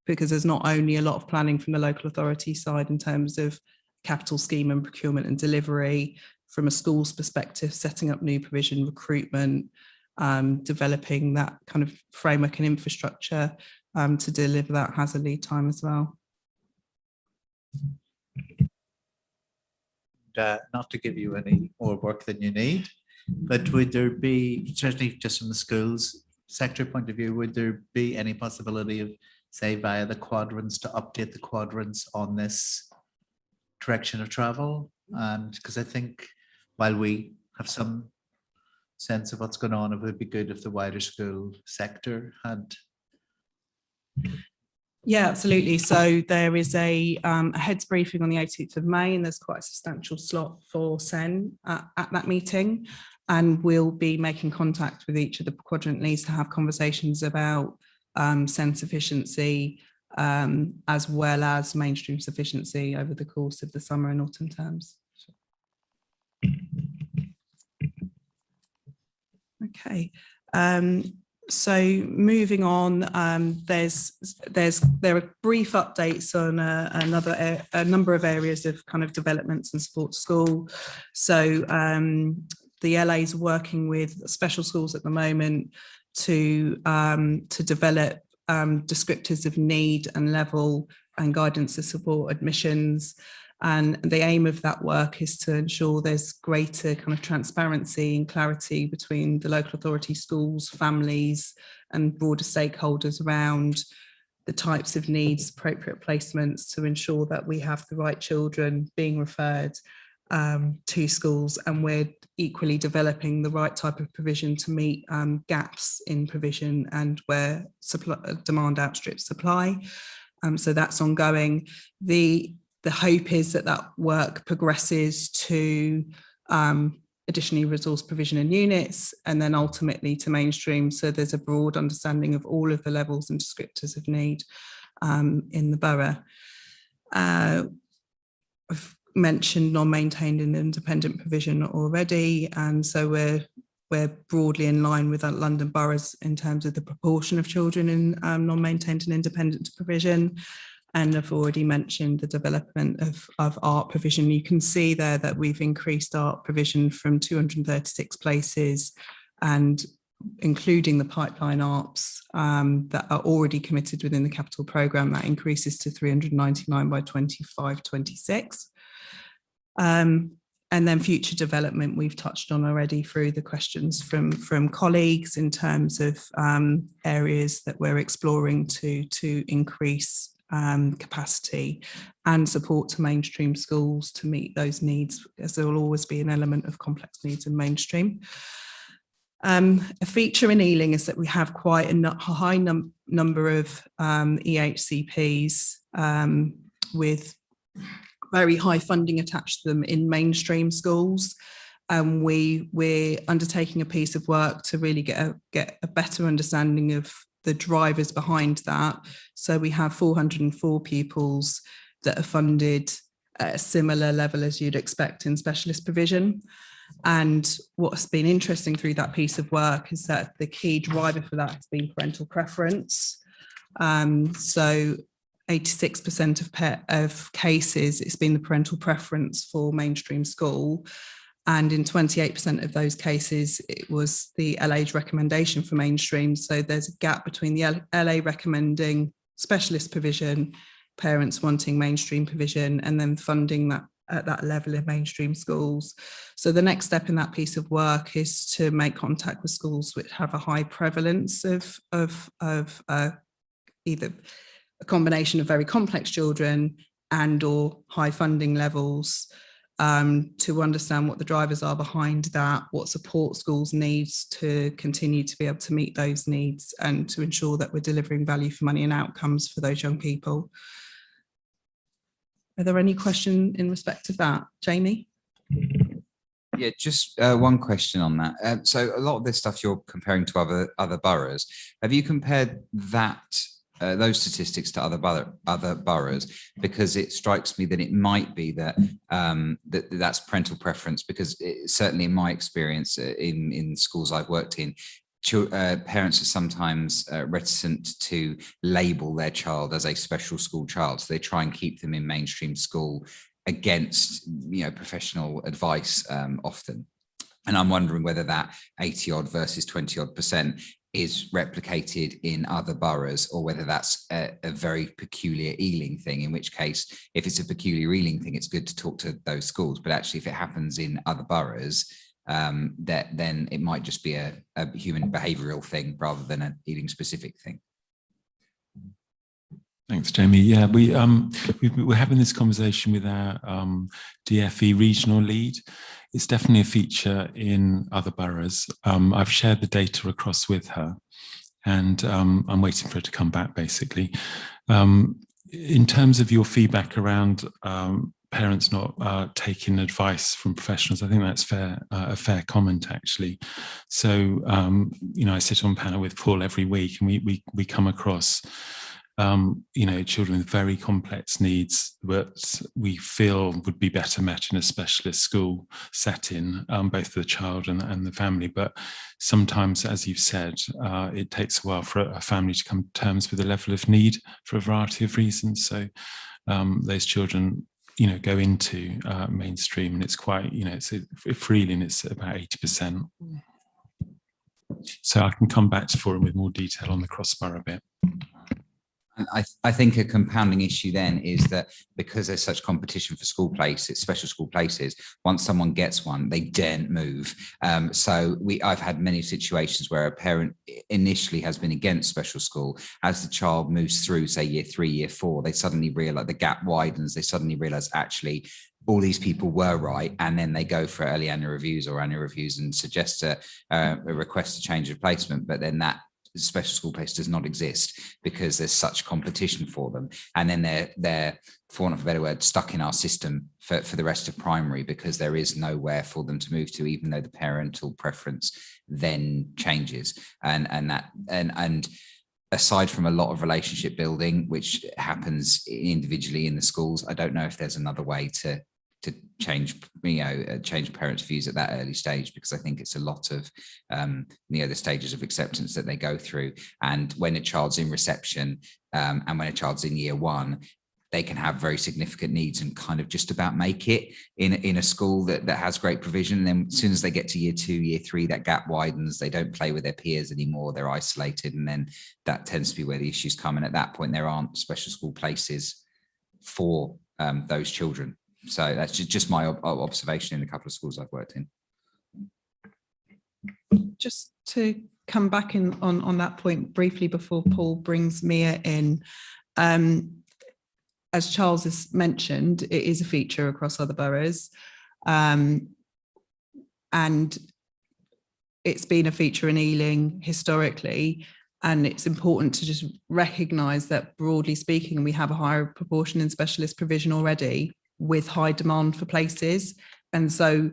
Speaker 5: Because there's not only a lot of planning from the local authority side in terms of capital scheme and procurement and delivery, from a school's perspective, setting up new provision, recruitment, developing that kind of framework and infrastructure to deliver that has a lead time as well.
Speaker 2: Not to give you any more work than you need, but would there be, certainly just from the schools, sector point of view, would there be any possibility of, say, via the quadrants, to update the quadrants on this direction of travel? And because I think while we have some sense of what's going on, it would be good if the wider school sector had.
Speaker 5: Yeah, absolutely. So there is a heads briefing on the 18th of May, and there's quite a substantial slot for SEN at that meeting. And we'll be making contact with each of the quadrant leads to have conversations about SEN sufficiency, as well as mainstream sufficiency over the course of the summer and autumn terms. Okay. So moving on, there are brief updates on a number of areas of kind of developments and support to school. So the LA is working with special schools at the moment to develop descriptors of need and level and guidance to support admissions. And the aim of that work is to ensure there's greater kind of transparency and clarity between the local authority, schools, families, and broader stakeholders around the types of needs, appropriate placements, to ensure that we have the right children being referred to schools, and we're equally developing the right type of provision to meet gaps in provision and where demand outstrips supply. So that's ongoing. The hope is that that work progresses to additionally resource provision and units, and then ultimately to mainstream. So there's a broad understanding of all of the levels and descriptors of need in the borough. I've mentioned non-maintained and independent provision already, and so we're broadly in line with London boroughs in terms of the proportion of children in non-maintained and independent provision. And I've already mentioned the development of art provision. You can see there that we've increased art provision from 236 places, and including the pipeline ARPs that are already committed within the capital programme, that increases to 399 by 25-26. And then future development we've touched on already through the questions from colleagues in terms of areas that we're exploring to increase capacity and support to mainstream schools to meet those needs, as there will always be an element of complex needs in mainstream. A feature in Ealing is that we have quite a high number of EHCPs with very high funding attached to them in mainstream schools. We're undertaking a piece of work to really get a better understanding of the drivers behind that. So we have 404 pupils that are funded at a similar level as you'd expect in specialist provision. And what's been interesting through that piece of work is that the key driver for that has been parental preference. So 86% of cases, it's been the parental preference for mainstream school. And in 28% of those cases, it was the LA's recommendation for mainstream. So there's a gap between the LA recommending specialist provision, parents wanting mainstream provision, and then funding that at that level in mainstream schools. So the next step in that piece of work is to make contact with schools which have a high prevalence of either a combination of very complex children and or high funding levels, to understand what the drivers are behind that, what support schools need to continue to be able to meet those needs, and to ensure that we're delivering value for money and outcomes for those young people. Are there any questions in respect of that? Jamie?
Speaker 11: Yeah, just one question on that. So a lot of this stuff you're comparing to other boroughs. Have you compared those statistics to other boroughs? Because it strikes me that it might be that that's parental preference, because certainly in my experience in schools I've worked in, parents are sometimes reticent to label their child as a special school child, so they try and keep them in mainstream school against professional advice often. And I'm wondering whether that 80 odd versus 20 odd % is replicated in other boroughs, or whether that's a very peculiar Ealing thing, in which case, if it's a peculiar Ealing thing, it's good to talk to those schools. But actually, if it happens in other boroughs, that then it might just be a human behavioural thing rather than an Ealing specific thing.
Speaker 8: Thanks, Jamie. Yeah, we're having this conversation with our DFE regional lead. It's definitely a feature in other boroughs. I've shared the data across with her, and I'm waiting for her to come back, basically. In terms of your feedback around parents not taking advice from professionals, I think that's a fair comment, actually. So, I sit on panel with Paul every week, and we come across children with very complex needs that we feel would be better met in a specialist school setting, both for the child and the family. But sometimes, as you've said, it takes a while for a family to come to terms with the level of need for a variety of reasons. So those children, go into mainstream, and it's quite, for Ealing, it's about 80%. So I can come back to Forum with more detail on the cross-borough bit.
Speaker 11: I think a compounding issue then is that because there's such competition for school places, special school places, once someone gets one, they daren't move. So I've had many situations where a parent initially has been against special school. As the child moves through, say, year 3, year 4, they suddenly realize the gap widens. They suddenly realize actually all these people were right, and then they go for early annual reviews and suggest a request to change of placement, but then that special school place does not exist because there's such competition for them, and then they're, for want of a better word, stuck in our system for the rest of primary because there is nowhere for them to move to, even though the parental preference then changes. And aside from a lot of relationship building, which happens individually in the schools, I don't know if there's another way to change parents' views at that early stage, because I think it's a lot of the stages of acceptance that they go through. And when a child's in reception and when a child's in year 1, they can have very significant needs and kind of just about make it in a school that has great provision. And then as soon as they get to year 2, year 3, that gap widens. They don't play with their peers anymore. They're isolated, and then that tends to be where the issues come. And at that point, there aren't special school places for those children. So that's just my observation in the couple of schools I've worked in.
Speaker 5: Just to come back in on that point briefly before Paul brings Mia in, as Charles has mentioned, it is a feature across other boroughs, and it's been a feature in Ealing historically. And it's important to just recognise that, broadly speaking, we have a higher proportion in specialist provision already, with high demand for places. And so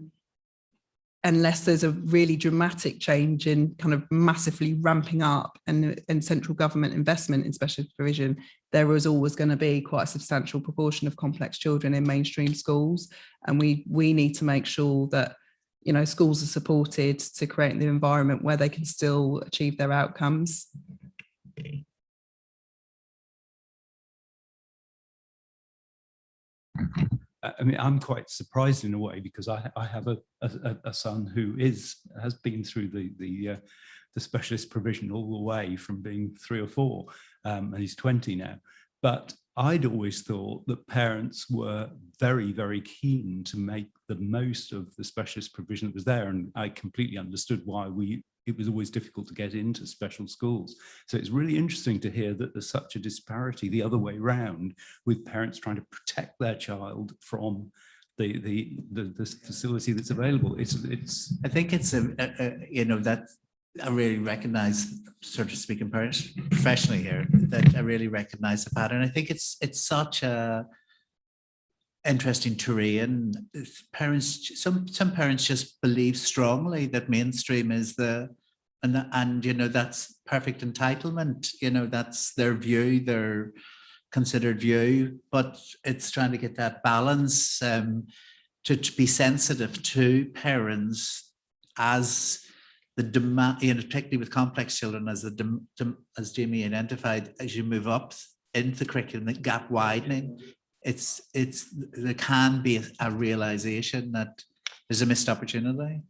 Speaker 5: unless there's a really dramatic change in kind of massively ramping up and central government investment in specialist provision, there is always going to be quite a substantial proportion of complex children in mainstream schools. And we need to make sure that, schools are supported to create the environment where they can still achieve their outcomes.
Speaker 7: I mean, I'm quite surprised in a way, because I have a son who has been through the specialist provision all the way from being 3 or 4, and he's 20 now. But I'd always thought that parents were very, very keen to make the most of the specialist provision that was there, and I completely understood why it was always difficult to get into special schools. So it's really interesting to hear that there's such a disparity the other way round, with parents trying to protect their child from the facility that's available. It's. I think it's
Speaker 2: that I really recognise, sort of speaking professionally here, that I really recognise the pattern. I think it's such a interesting terrain. Some parents just believe strongly that mainstream is and that's perfect entitlement. That's their view, their considered view. But it's trying to get that balance, to be sensitive to parents as the demand, particularly with complex children, as Jamie identified, as you move up into the curriculum, the gap widening. There can be a realization that there's a missed opportunity.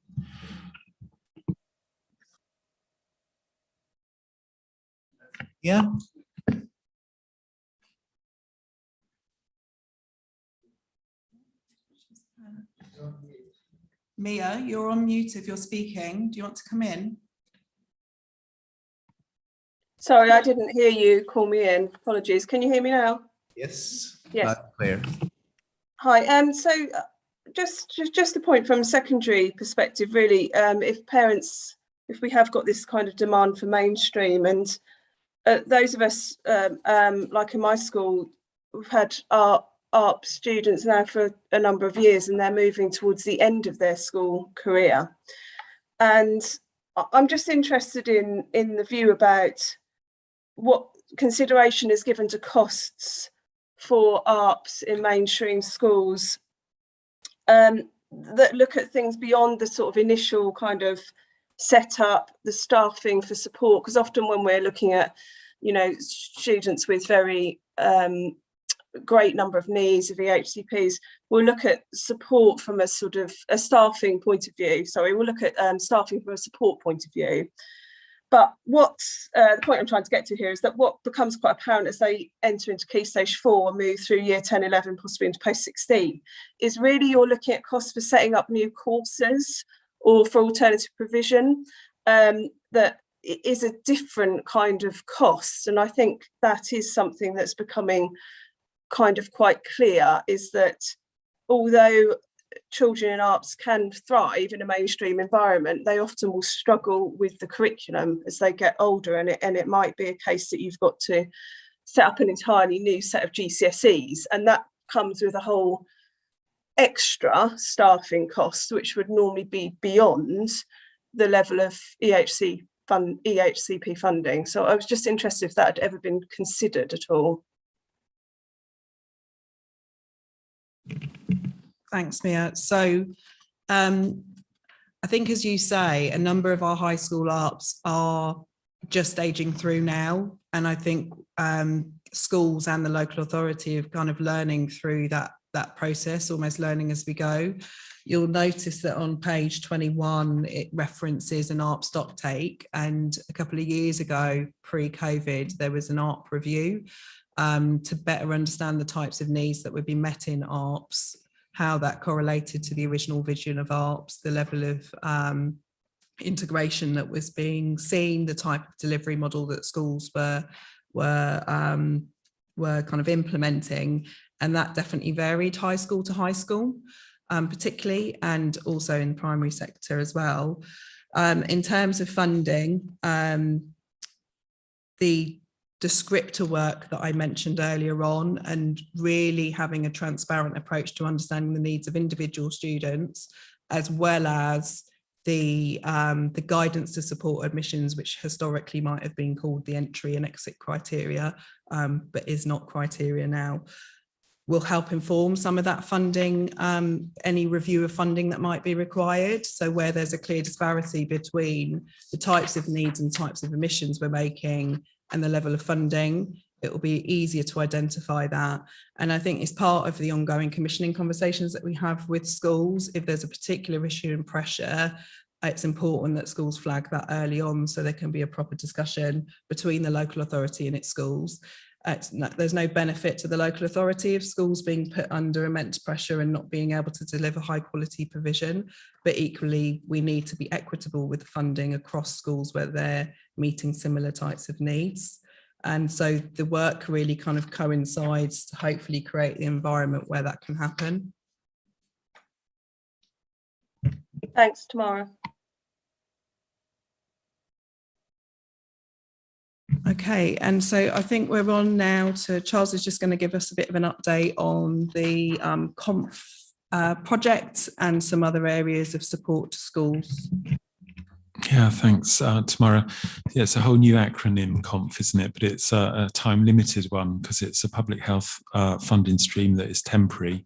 Speaker 2: Yeah.
Speaker 5: Mia, you're on mute if you're speaking. Do you want to come in?
Speaker 12: Sorry, I didn't hear you call me in. Apologies. Can you hear me now?
Speaker 2: Yes.
Speaker 12: Yes.
Speaker 2: Loud and clear.
Speaker 12: Hi. Just a point from a secondary perspective, really. If we have got this kind of demand for mainstream, and those of us, like in my school, we've had our ARP students now for a number of years, and they're moving towards the end of their school career. And I'm just interested in the view about what consideration is given to costs for ARPs in mainstream schools that look at things beyond the sort of initial kind of setup, the staffing for support, because often when we're looking at, you know, students with very great number of needs of EHCPs, we'll look at support from a sort of a staffing point of view. Sorry, we'll look at staffing from a support point of view. But what the point I'm trying to get to here is that what becomes quite apparent as they enter into Key Stage 4 and move through year 10, 11, possibly into post 16, is really you're looking at costs for setting up new courses or for alternative provision that is a different kind of cost. And I think that is something that's becoming kind of quite clear, is that although children in ARPS can thrive in a mainstream environment, they often will struggle with the curriculum as they get older, and it might be a case that you've got to set up an entirely new set of GCSEs, and that comes with a whole extra staffing cost, which would normally be beyond the level of EHCP funding. So I was just interested if that had ever been considered at all.
Speaker 5: Thanks, Mia. So I think, as you say, a number of our high school ARPs are just aging through now. And I think schools and the local authority are kind of learning through that process, almost learning as we go. You'll notice that on page 21, it references an ARP stock take. And a couple of years ago, pre-COVID, there was an ARP review to better understand the types of needs that would be met in ARPs, how that correlated to the original vision of ARPs, the level of integration that was being seen, the type of delivery model that schools were kind of implementing. And that definitely varied high school to high school, particularly, and also in the primary sector as well. In terms of funding, the descriptor work that I mentioned earlier on, and really having a transparent approach to understanding the needs of individual students, as well as the guidance to support admissions, which historically might have been called the entry and exit criteria, but is not criteria now, will help inform some of that funding, any review of funding that might be required. So where there's a clear disparity between the types of needs and types of admissions we're making and the level of funding, it will be easier to identify that. And I think it's part of the ongoing commissioning conversations that we have with schools. If there's a particular issue and pressure, it's important that schools flag that early on so there can be a proper discussion between the local authority and its schools. There's no benefit to the local authority of schools being put under immense pressure and not being able to deliver high quality provision, but equally we need to be equitable with funding across schools where they're meeting similar types of needs. And so the work really kind of coincides to hopefully create the environment where that can happen.
Speaker 12: Thanks, Tamara.
Speaker 5: Okay, and so I think we're on now to, Charles is just going to give us a bit of an update on the Conf project and some other areas of support to schools.
Speaker 8: Yeah, thanks, Tamara. Yeah, it's a whole new acronym, Conf, isn't it? But it's a time-limited one because it's a public health funding stream that is temporary.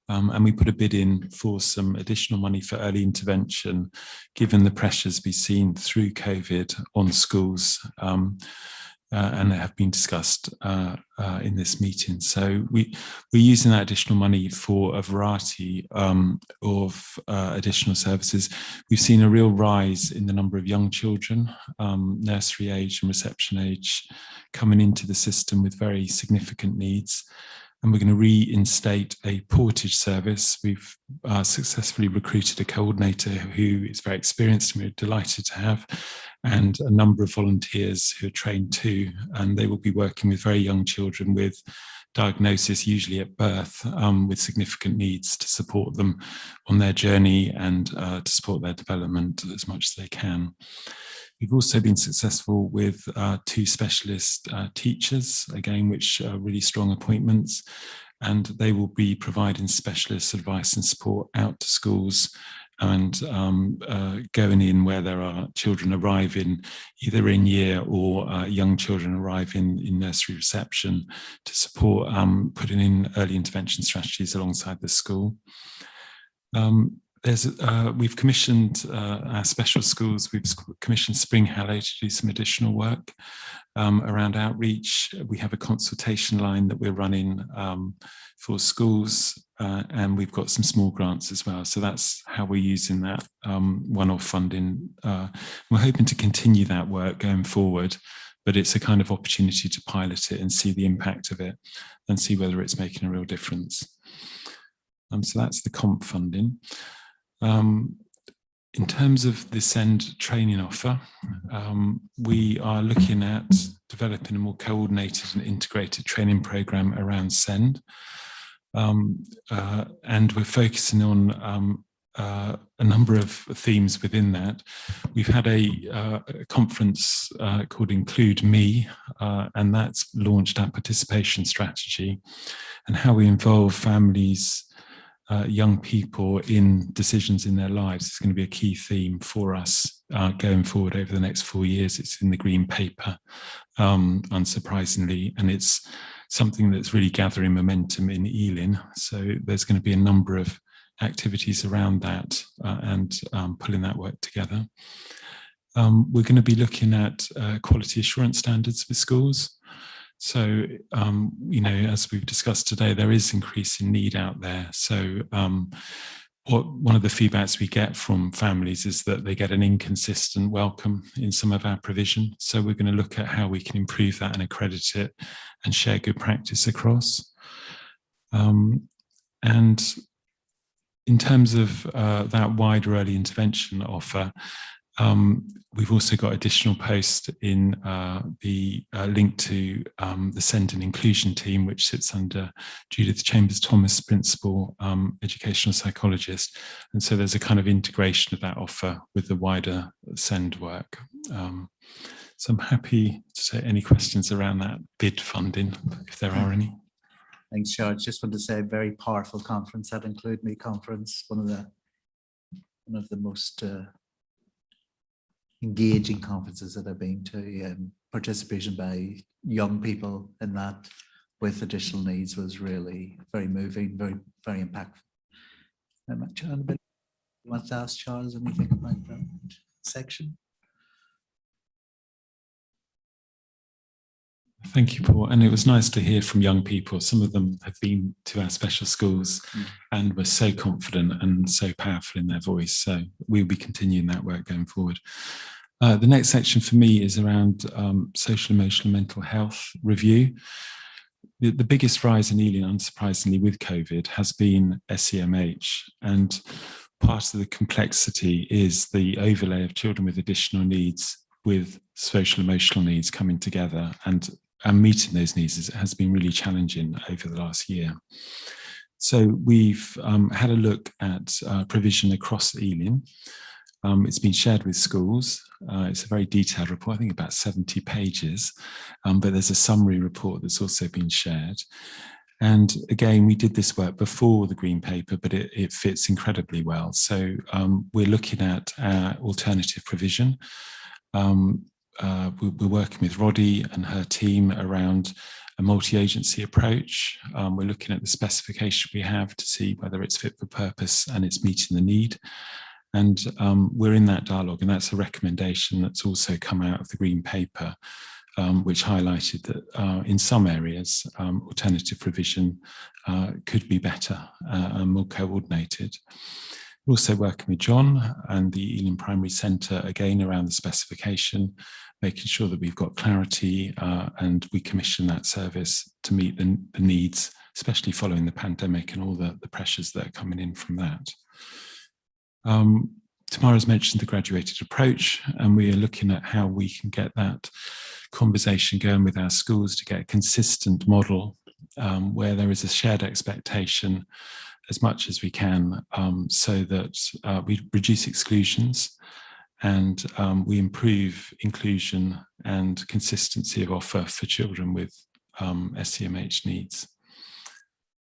Speaker 8: And we put a bid in for some additional money for early intervention, given the pressures we've seen through COVID on schools, and they have been discussed in this meeting. So we're using that additional money for a variety of additional services. We've seen a real rise in the number of young children, nursery age and reception age, coming into the system with very significant needs. And we're going to reinstate a portage service. We've successfully recruited a coordinator who is very experienced and we're delighted to have, and a number of volunteers who are trained too. And they will be working with very young children with diagnosis, usually at birth, with significant needs, to support them on their journey and to support their development as much as they can. We've also been successful with 2 specialist teachers, again, which are really strong appointments, and they will be providing specialist advice and support out to schools and going in where there are children arriving either in year or young children arriving in nursery reception to support putting in early intervention strategies alongside the school. We've commissioned our special schools, we've commissioned Spring Hallow to do some additional work around outreach. We have a consultation line that we're running for schools, and we've got some small grants as well. So that's how we're using that one-off funding. We're hoping to continue that work going forward, but it's a kind of opportunity to pilot it and see the impact of it and see whether it's making a real difference. So that's the Conf funding. In terms of the SEND training offer, we are looking at developing a more coordinated and integrated training programme around SEND. And we're focusing on a number of themes within that. We've had a conference called Include Me, and that's launched our participation strategy and how we involve families, young people in decisions in their lives is going to be a key theme for us going forward over the next 4 years. It's in the Green Paper, unsurprisingly, and it's something that's really gathering momentum in Ealing. So there's going to be a number of activities around that and pulling that work together. We're going to be looking at quality assurance standards for schools. So, you know, as we've discussed today, there is increasing need out there. So one of the feedbacks we get from families is that they get an inconsistent welcome in some of our provision. So we're going to look at how we can improve that and accredit it and share good practice across. And in terms of that wider early intervention offer, we've also got additional posts in the link to the SEND and Inclusion team, which sits under Judith Chambers-Thomas, Principal Educational Psychologist. And so there's a kind of integration of that offer with the wider SEND work. So I'm happy to take any questions around that bid funding, if there are any.
Speaker 2: Thanks, George. Just want to say a very powerful conference, that Include Me conference, one of the most engaging conferences that I've been to, and participation by young people in that with additional needs was really very moving, very, very impactful. You want to ask Charles anything about that section?
Speaker 8: Thank you, Paul. And it was nice to hear from young people. Some of them have been to our special schools and were so confident and so powerful in their voice. So we'll be continuing that work going forward. The next section for me is around social, emotional, mental health review. The biggest rise in Ealing, unsurprisingly, with COVID has been SEMH. And part of the complexity is the overlay of children with additional needs with social, emotional needs coming together, and meeting those needs has been really challenging over the last year. So we've had a look at provision across Ealing. It's been shared with schools. It's a very detailed report, I think about 70 pages, but there's a summary report that's also been shared. And again, we did this work before the Green Paper, but it fits incredibly well. So we're looking at alternative provision. We're working with Roddy and her team around a multi-agency approach. We're looking at the specification we have to see whether it's fit for purpose and it's meeting the need. And we're in that dialogue, and that's a recommendation that's also come out of the Green Paper, which highlighted that in some areas, alternative provision could be better and more coordinated. We're also working with John and the Ealing Primary Centre again around the specification, making sure that we've got clarity and we commission that service to meet the needs, especially following the pandemic and all the pressures that are coming in from that. Tamara's mentioned the graduated approach, and we are looking at how we can get that conversation going with our schools to get a consistent model where there is a shared expectation as much as we can, so that we reduce exclusions and we improve inclusion and consistency of offer for children with SEMH needs.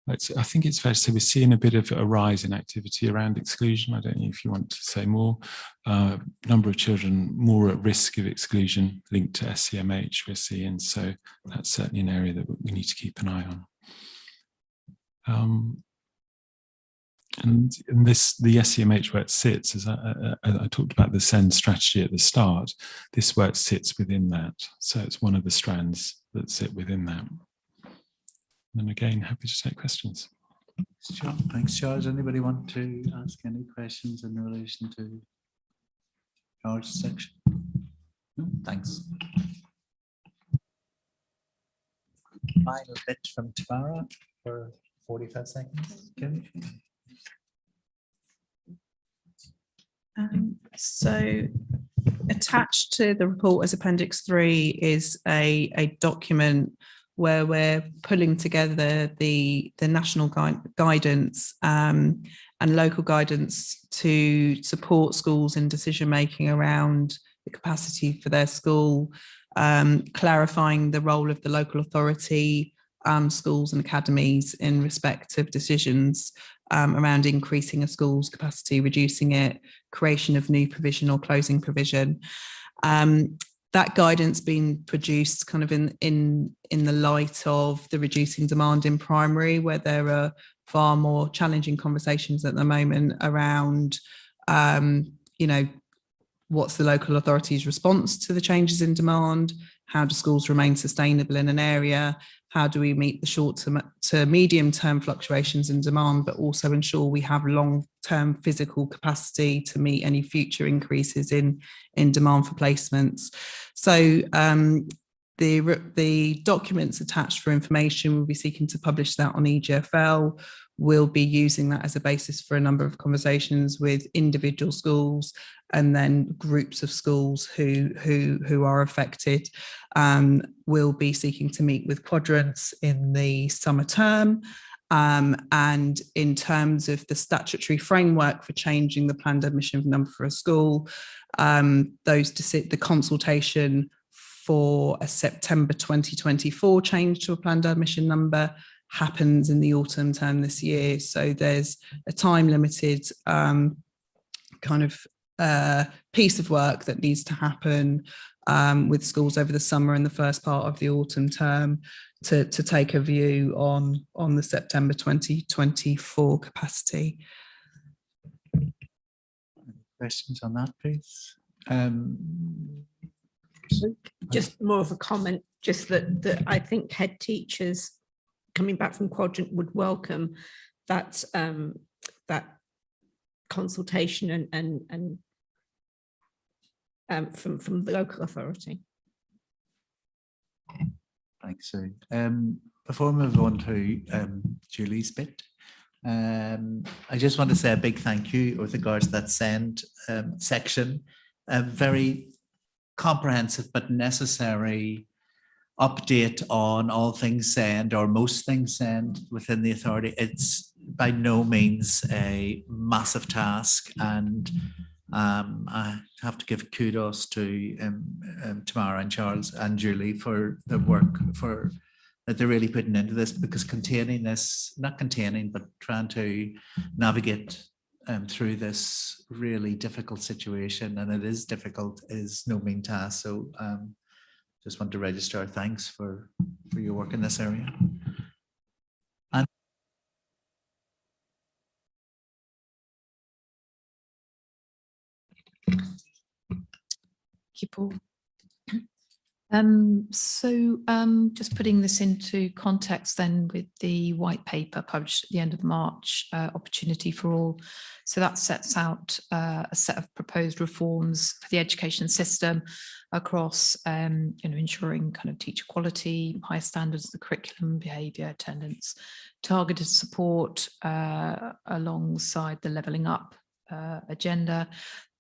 Speaker 8: I think it's fair to say we're seeing a bit of a rise in activity around exclusion. I don't know if you want to say more. Number of children more at risk of exclusion linked to SEMH we're seeing, so that's certainly an area that we need to keep an eye on. And the SEMH where it sits, as I talked about the SEND strategy at the start, this where it sits within that. So it's one of the strands that sit within that. And again, happy to take questions.
Speaker 2: Thanks, Charles. Anybody want to ask any questions in relation to Charles' section? No, thanks. Final bit from Tamara for 45 seconds. Kim?
Speaker 5: So attached to the report as Appendix 3 is a document where we're pulling together the national guidance and local guidance to support schools in decision making around the capacity for their school, clarifying the role of the local authority, schools and academies in respect of decisions around increasing a school's capacity, reducing it, creation of new provision or closing provision. That guidance being produced kind of in the light of the reducing demand in primary, where there are far more challenging conversations at the moment around, what's the local authority's response to the changes in demand? How do schools remain sustainable in an area? How do we meet the short to medium term fluctuations in demand, but also ensure we have long-term physical capacity to meet any future increases in demand for placements? So the documents attached for information, we'll be seeking to publish that on EGFL. We'll be using that as a basis for a number of conversations with individual schools and then groups of schools who are affected. We'll be seeking to meet with quadrants in the summer term. And in terms of the statutory framework for changing the planned admission number for a school, the consultation for a September 2024 change to a planned admission number happens in the autumn term this year. So there's a time limited piece of work that needs to happen with schools over the summer and the first part of the autumn term to take a view on the September 2024 capacity.
Speaker 2: Questions on that, please?
Speaker 9: Just more of a comment, just that I think head teachers coming back from quadrant would welcome that that consultation and from the local authority.
Speaker 2: Thanks, Sue. Before we move on to Julie's bit, I just want to say a big thank you with regards to that SEND section. A very comprehensive but necessary update on all things SEND, or most things SEND within the authority. It's by no means a massive task, and I have to give kudos to Tamara and Charles and Julie for the work that they're really putting into this, because trying to navigate through this really difficult situation, and it is difficult, is no mean task. So just want to register our thanks for your work in this area. And
Speaker 13: Just putting this into context then with the white paper published at the end of March, Opportunity for All. So that sets out a set of proposed reforms for the education system across ensuring kind of teacher quality, high standards of the curriculum, behaviour, attendance, targeted support alongside the levelling up agenda.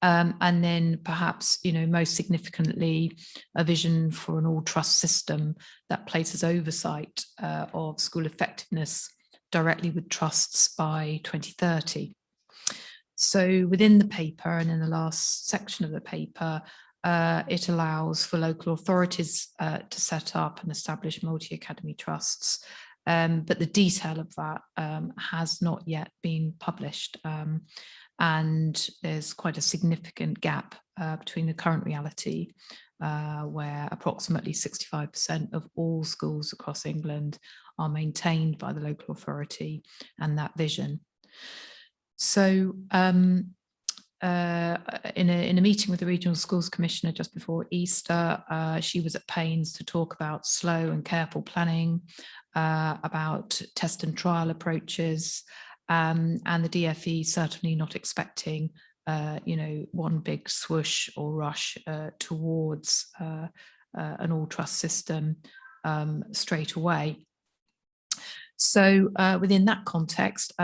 Speaker 13: And then perhaps, most significantly, a vision for an all trust system that places oversight of school effectiveness directly with trusts by 2030. So within the paper and in the last section of the paper, it allows for local authorities to set up and establish multi-academy trusts. But the detail of that has not yet been published. And there's quite a significant gap between the current reality, where approximately 65% of all schools across England are maintained by the local authority, and that vision. So in a meeting with the Regional Schools Commissioner just before Easter, she was at pains to talk about slow and careful planning, about test and trial approaches, and the DfE certainly not expecting, one big swoosh or rush towards an all trust system straight away. So within that context,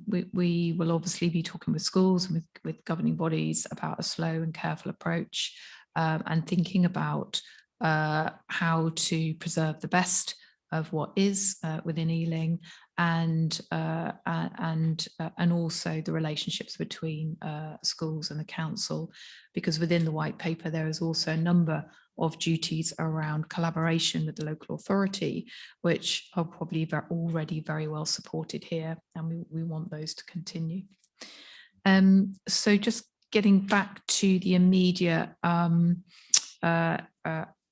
Speaker 13: we will obviously be talking with schools and with governing bodies about a slow and careful approach, and thinking about how to preserve the best of what is within Ealing, and also the relationships between schools and the council, because within the white paper there is also a number of duties around collaboration with the local authority, which are probably already very well supported here, and we want those to continue. So just getting back to the immediate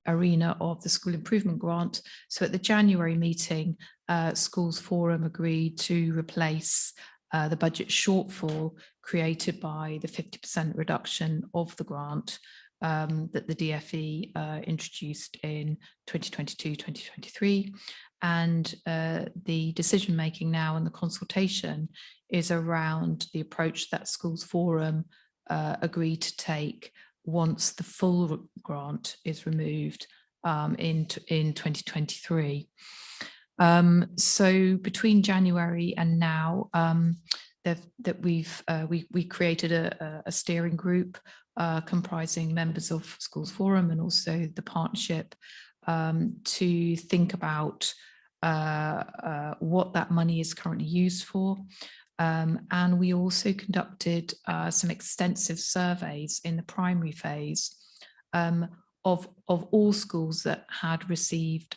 Speaker 13: arena of the school improvement grant. So at the January meeting, Schools Forum agreed to replace the budget shortfall created by the 50% reduction of the grant that the DfE introduced in 2022-2023. And the decision making now and the consultation is around the approach that Schools Forum agreed to take once the full grant is removed in 2023. So between January and now, we created a steering group comprising members of Schools Forum and also the partnership to think about what that money is currently used for. And we also conducted some extensive surveys in the primary phase of all schools that had received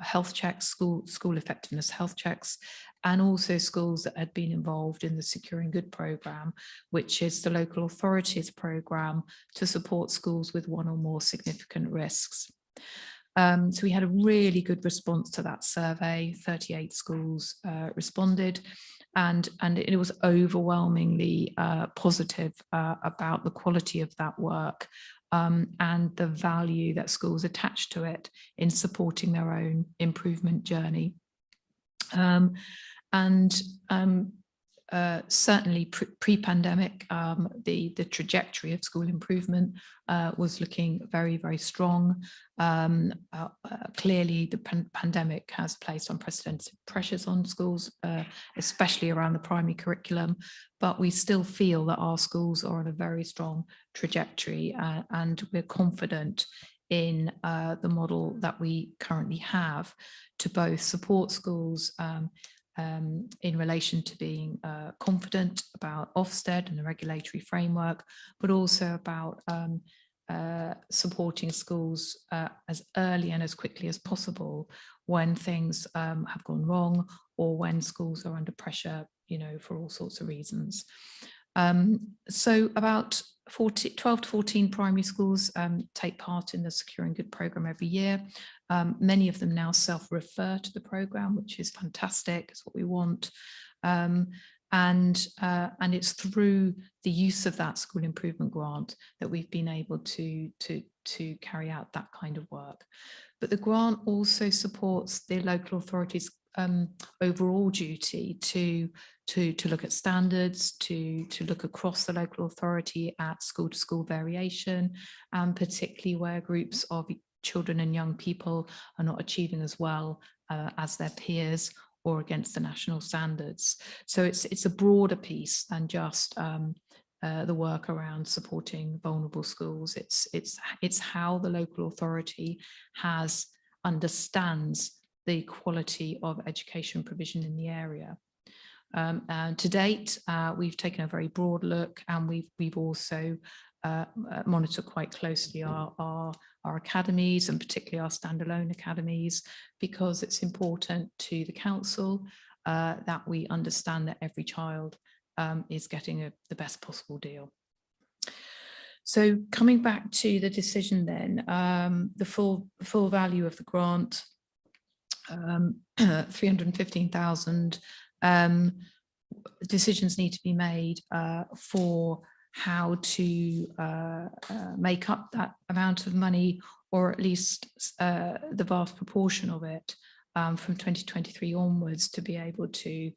Speaker 13: health checks, school effectiveness health checks, and also schools that had been involved in the Securing Good programme, which is the local authorities programme to support schools with one or more significant risks. So we had a really good response to that survey. 38 schools responded, and it was overwhelmingly positive about the quality of that work and the value that schools attach to it in supporting their own improvement journey. Certainly pre-pandemic, the trajectory of school improvement was looking very, very strong. Clearly, the pandemic has placed unprecedented pressures on schools, especially around the primary curriculum, but we still feel that our schools are on a very strong trajectory, and we're confident in the model that we currently have to both support schools in relation to being confident about Ofsted and the regulatory framework, but also about supporting schools as early and as quickly as possible when things have gone wrong or when schools are under pressure, for all sorts of reasons. So about 12 to 14 primary schools take part in the Securing Good programme every year. Many of them now self-refer to the programme, which is fantastic. It's what we want. And it's through the use of that school improvement grant that we've been able to carry out that kind of work. But the grant also supports the local authorities' overall duty to look at standards, to look across the local authority at school to school variation, and particularly where groups of children and young people are not achieving as well as their peers or against the national standards. So it's a broader piece than just the work around supporting vulnerable schools. It's how the local authority understands the quality of education provision in the area. And to date, we've taken a very broad look, and we've also monitored quite closely our academies, and particularly our standalone academies, because it's important to the council that we understand that every child is getting the best possible deal. So coming back to the decision then, the full value of the grant, 315,000, decisions need to be made for how to make up that amount of money, or at least the vast proportion of it from 2023 onwards, to be able to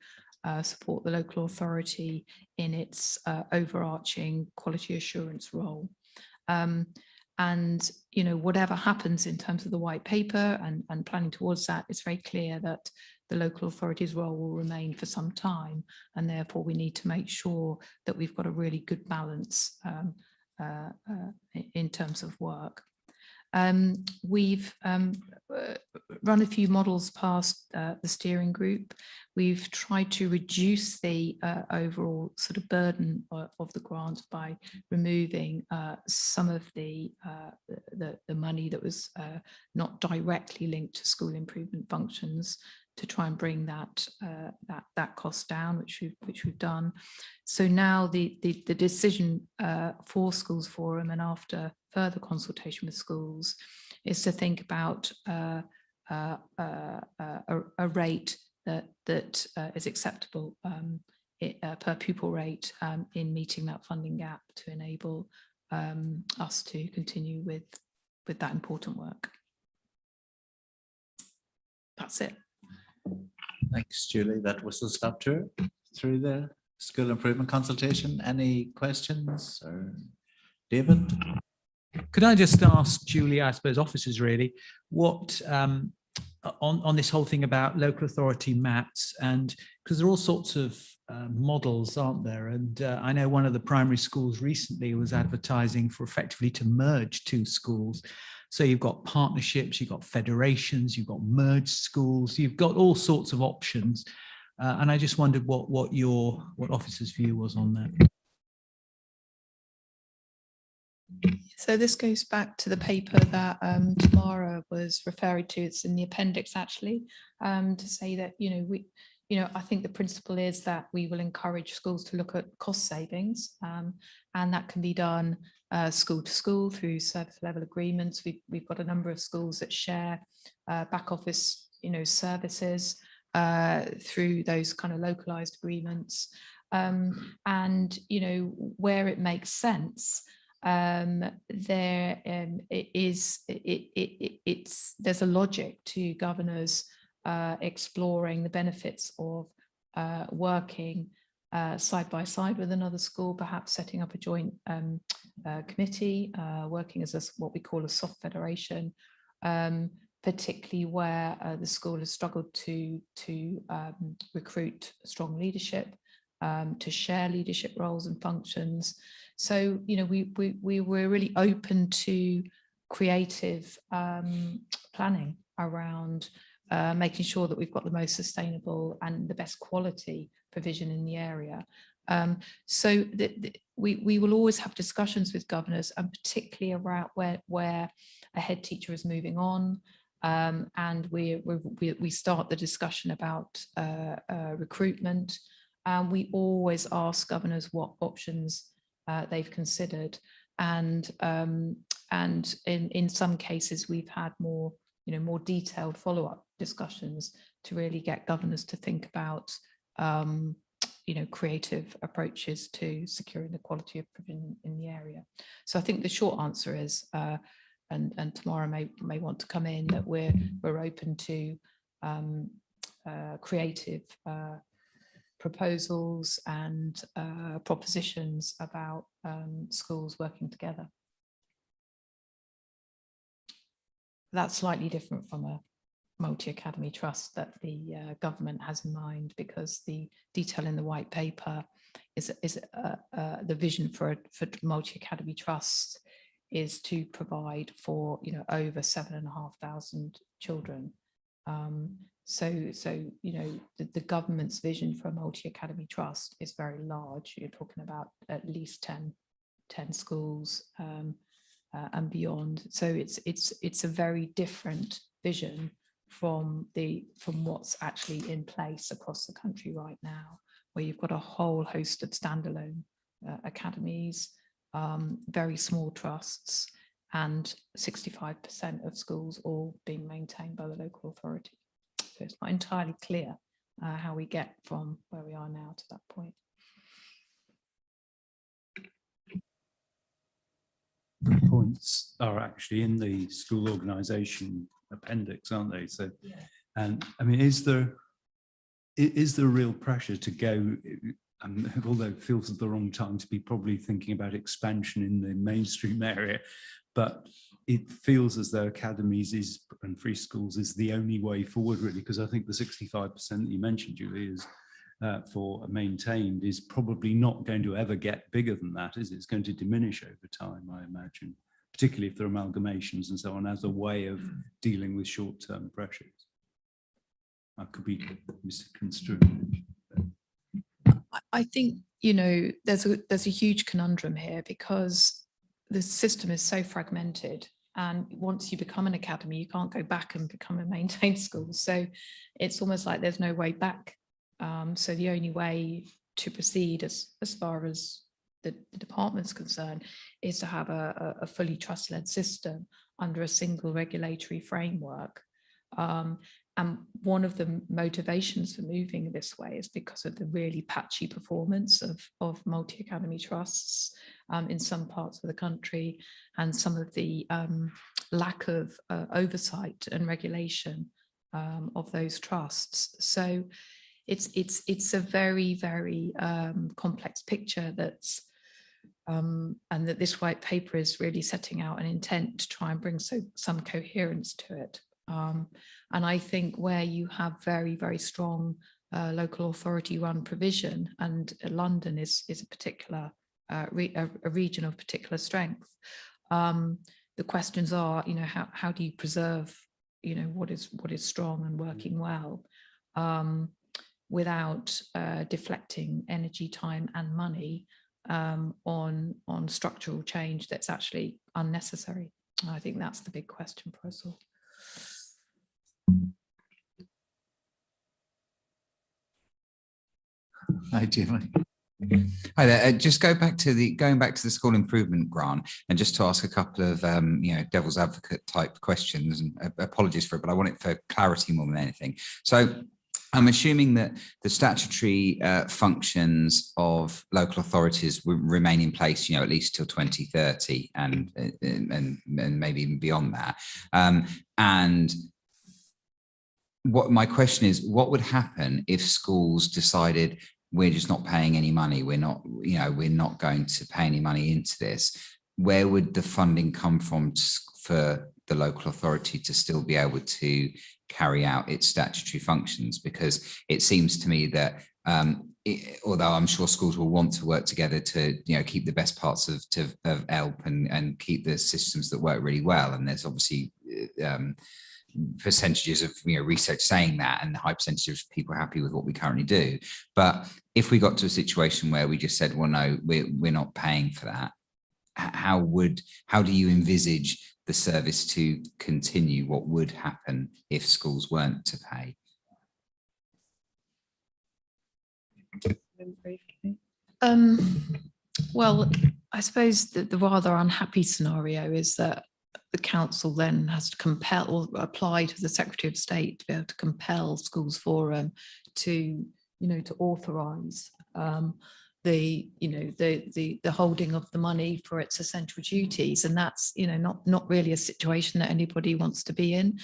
Speaker 13: support the local authority in its overarching quality assurance role. And, you know, whatever happens in terms of the white paper and planning towards that, it's very clear that the local authority's role will remain for some time, and therefore we need to make sure that we've got a really good balance in terms of work. We've run a few models past the steering group. We've tried to reduce the overall sort of burden of the grant by removing some of the money that was not directly linked to school improvement functions, to try and bring that cost down, which we've done. So now the decision for Schools Forum, and after further consultation with schools, is to think about a rate that is acceptable per pupil rate in meeting that funding gap, to enable us to continue with that important work. That's it.
Speaker 2: Thanks, Julie. That was the stop tour through the school improvement consultation. Any questions? Or David?
Speaker 14: Could I just ask Julie, I suppose officers really, what on this whole thing about local authority maps, and because there are all sorts of models, aren't there? And I know one of the primary schools recently was advertising for effectively to merge two schools. So you've got partnerships, you've got federations, you've got merged schools, you've got all sorts of options. And I just wondered what officers' view was on that.
Speaker 13: So this goes back to the paper that Tamara was referring to. It's in the appendix actually, to say that, I think the principle is that we will encourage schools to look at cost savings, and that can be done school to school through service level agreements. We've got a number of schools that share back office, services through those kind of localized agreements, and where it makes sense. There's a logic to governors exploring the benefits of working side by side with another school, perhaps setting up a joint committee, working as what we call a soft federation, particularly where the school has struggled to recruit strong leadership, to share leadership roles and functions. So, we're really open to creative planning around making sure that we've got the most sustainable and the best quality provision in the area. So we will always have discussions with governors, and particularly around where a head teacher is moving on, and we start the discussion about recruitment, and we always ask governors what options they've considered, and in some cases we've had more detailed follow-up discussions to really get governors to think about creative approaches to securing the quality of provision in the area. So I think the short answer is, and Tamara may want to come in, that we're open to creative proposals and propositions about schools working together. That's slightly different from a multi-academy trust that the government has in mind, because the detail in the white paper is the vision for multi-academy trust is to provide for over 7,500 children. So the government's vision for a multi-academy trust is very large. You're talking about at least 10 schools and beyond. So it's a very different vision from what's actually in place across the country right now, where you've got a whole host of standalone academies, very small trusts, and 65% of schools all being maintained by the local authority. So it's not entirely clear how we get from where we are now to that point.
Speaker 7: The points are actually in the school organisation appendix, aren't they? So, yeah. And I mean, is there real pressure to go? Although it feels at the wrong time to be probably thinking about expansion in the mainstream area, but it feels as though academies and free schools is the only way forward, really, because I think the 65% that you mentioned, Julie, is for maintained is probably not going to ever get bigger than that, is it? It's going to diminish over time, I imagine, particularly if there are amalgamations and so on, as a way of dealing with short-term pressures. I could be misconstrued.
Speaker 13: I think, there's a huge conundrum here, because the system is so fragmented, and once you become an academy, you can't go back and become a maintained school. So it's almost like there's no way back. So the only way to proceed as far as the department's concerned is to have a fully trust-led system under a single regulatory framework. And one of the motivations for moving this way is because of the really patchy performance of multi-academy trusts in some parts of the country, and some of the lack of oversight and regulation of those trusts. So it's a very, very complex picture that's and that this white paper is really setting out an intent to try and bring some coherence to it. And I think where you have very, very strong local authority run provision, and London is a particular a region of particular strength, the questions are, how do you preserve, what is strong and working well, without deflecting energy, time and money on structural change that's actually unnecessary. I think that's the big question for us all.
Speaker 2: Hi, Julie.
Speaker 11: Hi there. Just going back to the school improvement grant, and just to ask a couple of devil's advocate type questions, and apologies for it, but I want it for clarity more than anything. So I'm assuming that the statutory functions of local authorities will remain in place, at least till 2030, and maybe even beyond that. And what my question is, what would happen if schools decided we're just not paying any money? We're not going to pay any money into this. Where would the funding come from for the local authority to still be able to carry out its statutory functions? Because it seems to me that although I'm sure schools will want to work together to keep the best parts of ELP and keep the systems that work really well, and there's obviously percentages of research saying that, and the high percentage of people happy with what we currently do. But if we got to a situation where we just said, well, no, we're not paying for that, how do you envisage the service to continue? What would happen if schools weren't to pay?
Speaker 13: Well, I suppose the rather unhappy scenario is that the council then has to compel or apply to the Secretary of State to be able to compel Schools Forum to authorise the holding of the money for its essential duties, and that's not really a situation that anybody wants to be in.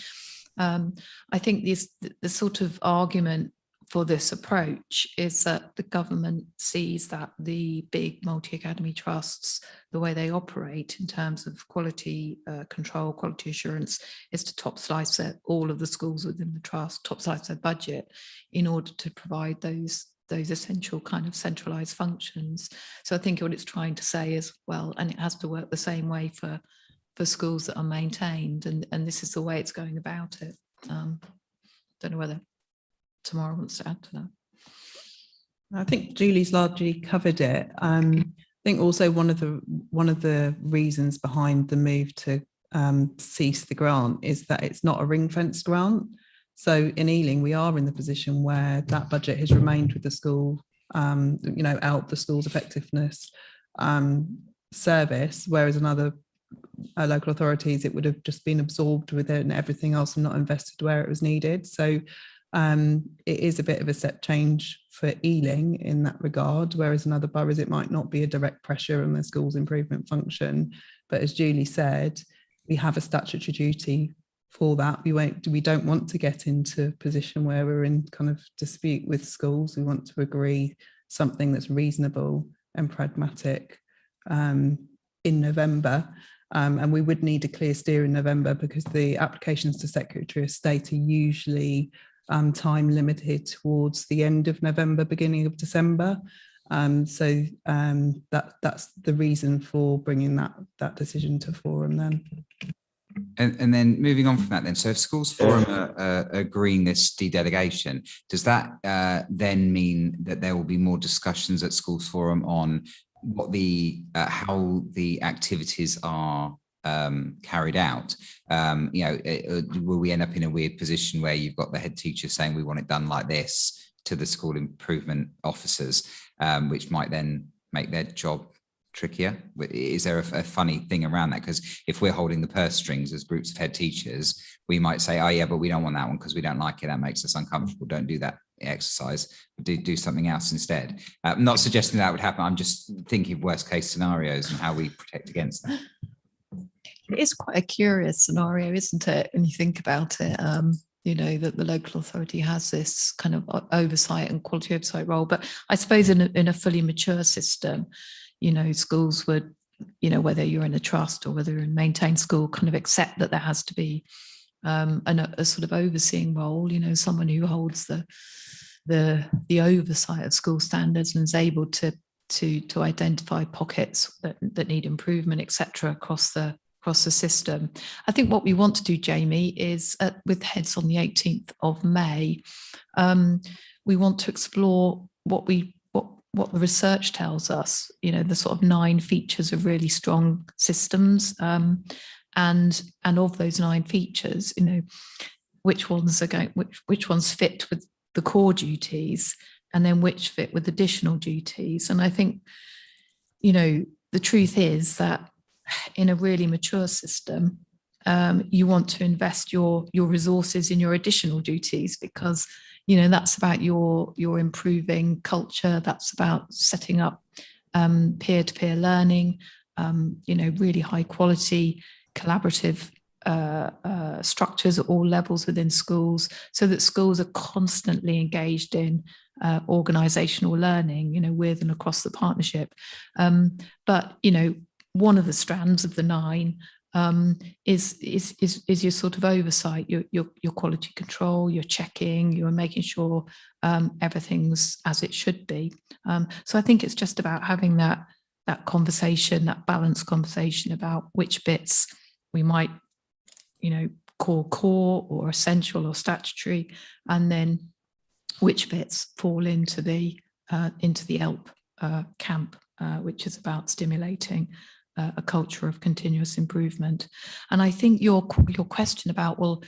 Speaker 13: I think the sort of argument for this approach is that the government sees that the big multi-academy trusts, the way they operate in terms of quality control, quality assurance, is to top slice all of the schools within the trust, top slice their budget in order to provide those essential kind of centralized functions. So I think what it's trying to say is, well, and it has to work the same way for schools that are maintained, and this is the way it's going about it. Don't know whether Tamara wants to add to that.
Speaker 5: I think Julie's largely covered it. I think also one of the reasons behind the move to cease the grant is that it's not a ring-fenced grant. So in Ealing, we are in the position where that budget has remained with the school, out the school's effectiveness service, whereas in other local authorities, it would have just been absorbed within everything else and not invested where it was needed. So it is a bit of a step change for Ealing in that regard, whereas in other boroughs, it might not be a direct pressure on the school's improvement function. But as Julie said, we have a statutory duty for that. We don't want to get into a position where we're in kind of dispute with schools. We want to agree something that's reasonable and pragmatic in November. And we would need a clear steer in November because the applications to Secretary of State are usually time limited towards the end of November, beginning of December. So that's the reason for bringing that decision to Forum then.
Speaker 11: And then moving on from that then, so if Schools Forum are agreeing this de-delegation, does that then mean that there will be more discussions at Schools Forum on what how the activities are carried out? Will we end up in a weird position where you've got the head teacher saying we want it done like this to the school improvement officers, which might then make their job trickier? Is there a funny thing around that? Because if we're holding the purse strings as groups of head teachers, we might say, oh yeah, but we don't want that one because we don't like it, that makes us uncomfortable, don't do that exercise, do something else instead. I'm not suggesting that would happen, I'm just thinking of worst case scenarios and how we protect against that.
Speaker 13: It is quite a curious scenario, isn't it, when you think about it? That the local authority has this kind of oversight and quality oversight role. But I suppose in a fully mature system, schools would, whether you're in a trust or whether you're in a maintained school, kind of accept that there has to be a sort of overseeing role, someone who holds the oversight of school standards and is able to identify pockets that need improvement, etc., across the system. I think what we want to do, Jamie, is with heads on the 18th of May, we want to explore what the research tells us, the sort of 9 features of really strong systems, and of those 9 features, which ones fit with the core duties, and then which fit with additional duties. And I think, the truth is that in a really mature system, you want to invest your resources in your additional duties because, that's about your improving culture. That's about setting up peer-to-peer learning, really high quality collaborative structures at all levels within schools, so that schools are constantly engaged in organizational learning, with and across the partnership. But one of the strands of the 9 is your sort of oversight, your quality control, your checking, you're making sure everything's as it should be. So I think it's just about having that conversation, that balanced conversation about which bits we might, call core or essential or statutory, and then which bits fall into the ELP camp, which is about stimulating a culture of continuous improvement. And I think your question about, well,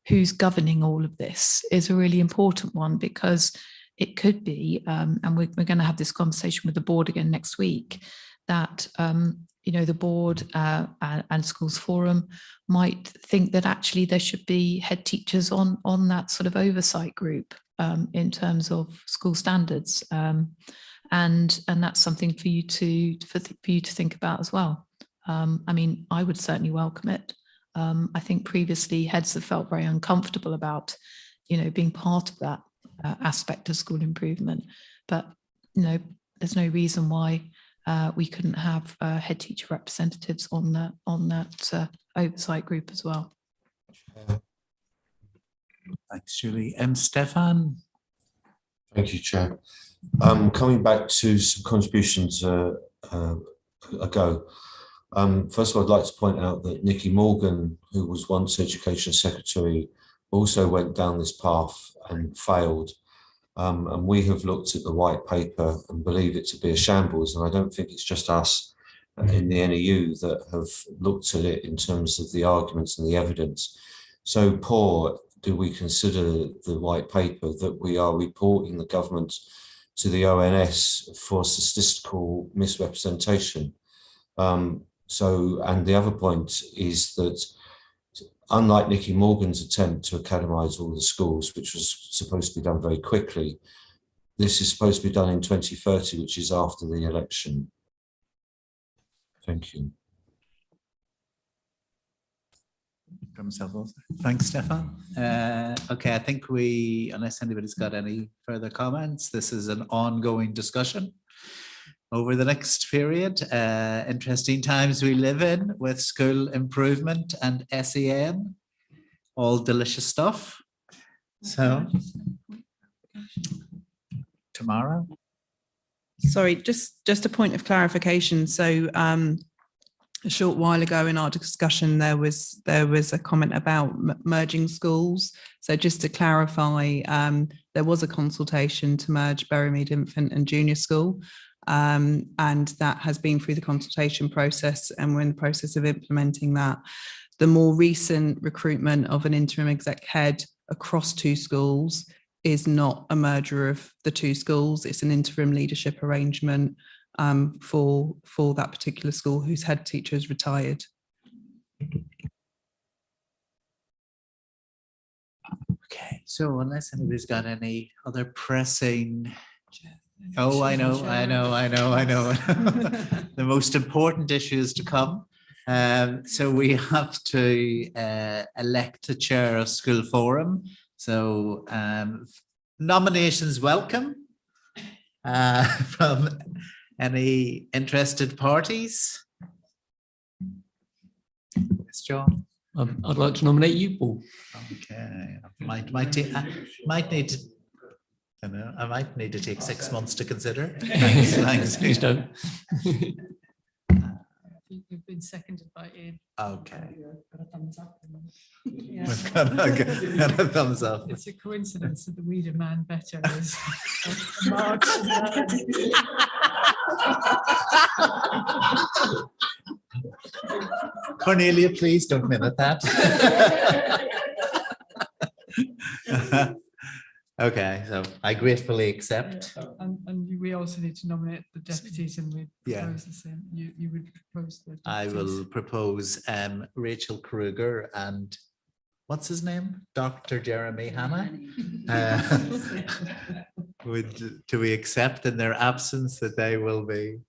Speaker 13: who's governing all of this is a really important one, because it could be, and we're going to have this conversation with the board again next week, that the board and Schools Forum might think that actually there should be head teachers on that sort of oversight group in terms of school standards. and that's something for you to think about as well. I mean, I would certainly welcome it. I think previously heads have felt very uncomfortable about, being part of that aspect of school improvement. But, there's no reason why we couldn't have head teacher representatives on that oversight group as well.
Speaker 2: Thanks, Julie. Stefan?
Speaker 15: Thank you, Chair. Coming back to some contributions ago. First of all, I'd like to point out that Nikki Morgan, who was once Education Secretary, also went down this path and failed. And we have looked at the white paper and believe it to be a shambles. And I don't think it's just us in the NEU that have looked at it in terms of the arguments and the evidence. So poor do we consider the white paper that we are reporting the government to the ONS for statistical misrepresentation. And the other point is that unlike Nikki Morgan's attempt to academise all the schools, which was supposed to be done very quickly, this is supposed to be done in 2030, which is after the election. Thank you.
Speaker 2: Thanks, Stefan. Okay, I think unless anybody's got any further comments, this is an ongoing discussion over the next period. Interesting times we live in with school improvement and SEN, all delicious stuff. So, tomorrow.
Speaker 5: Sorry, just a point of clarification. So a short while ago in our discussion, there was a comment about merging schools. So just to clarify, there was a consultation to merge Berrymead Infant and Junior School. And that has been through the consultation process, and we're in the process of implementing that. The more recent recruitment of an interim exec head across two schools is not a merger of the two schools. It's an interim leadership arrangement for that particular school whose head teacher is retired.
Speaker 2: Okay, so unless anybody's got any other pressing, I know. The most important issues to come. So we have to elect a chair of school forum. So nominations welcome from any interested parties. Yes, John.
Speaker 4: I'd like to nominate you, Paul.
Speaker 2: Okay, I might need to take 6 months to consider. Thanks.
Speaker 4: Please don't.
Speaker 1: You've been seconded by Ian.
Speaker 2: Okay.
Speaker 1: Got a thumbs up.
Speaker 2: We've got a thumbs up.
Speaker 1: It's a coincidence that the Weeder man better is
Speaker 2: Cornelia, please don't minute that. Okay, so I gratefully accept.
Speaker 1: And we also need to nominate the deputies, and we propose the same. You would propose the deputies.
Speaker 2: I will propose Rachel Kruger and what's his name? Dr. Jeremy Hanna. Do we accept in their absence that they will be?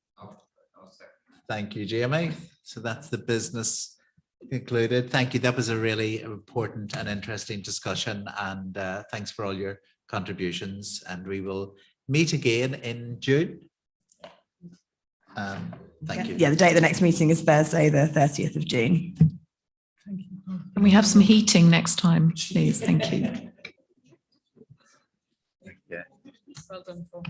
Speaker 2: Thank you, Jamie. So that's the business concluded. Thank you. That was a really important and interesting discussion, and thanks for all your contributions, and we will meet again in June. Thank you.
Speaker 6: Yeah, the date of the next meeting is Thursday, the 30th of June.
Speaker 1: Thank you.
Speaker 13: Can we have some heating next time, please? Thank you.
Speaker 2: Yeah.
Speaker 1: Well done, Paul.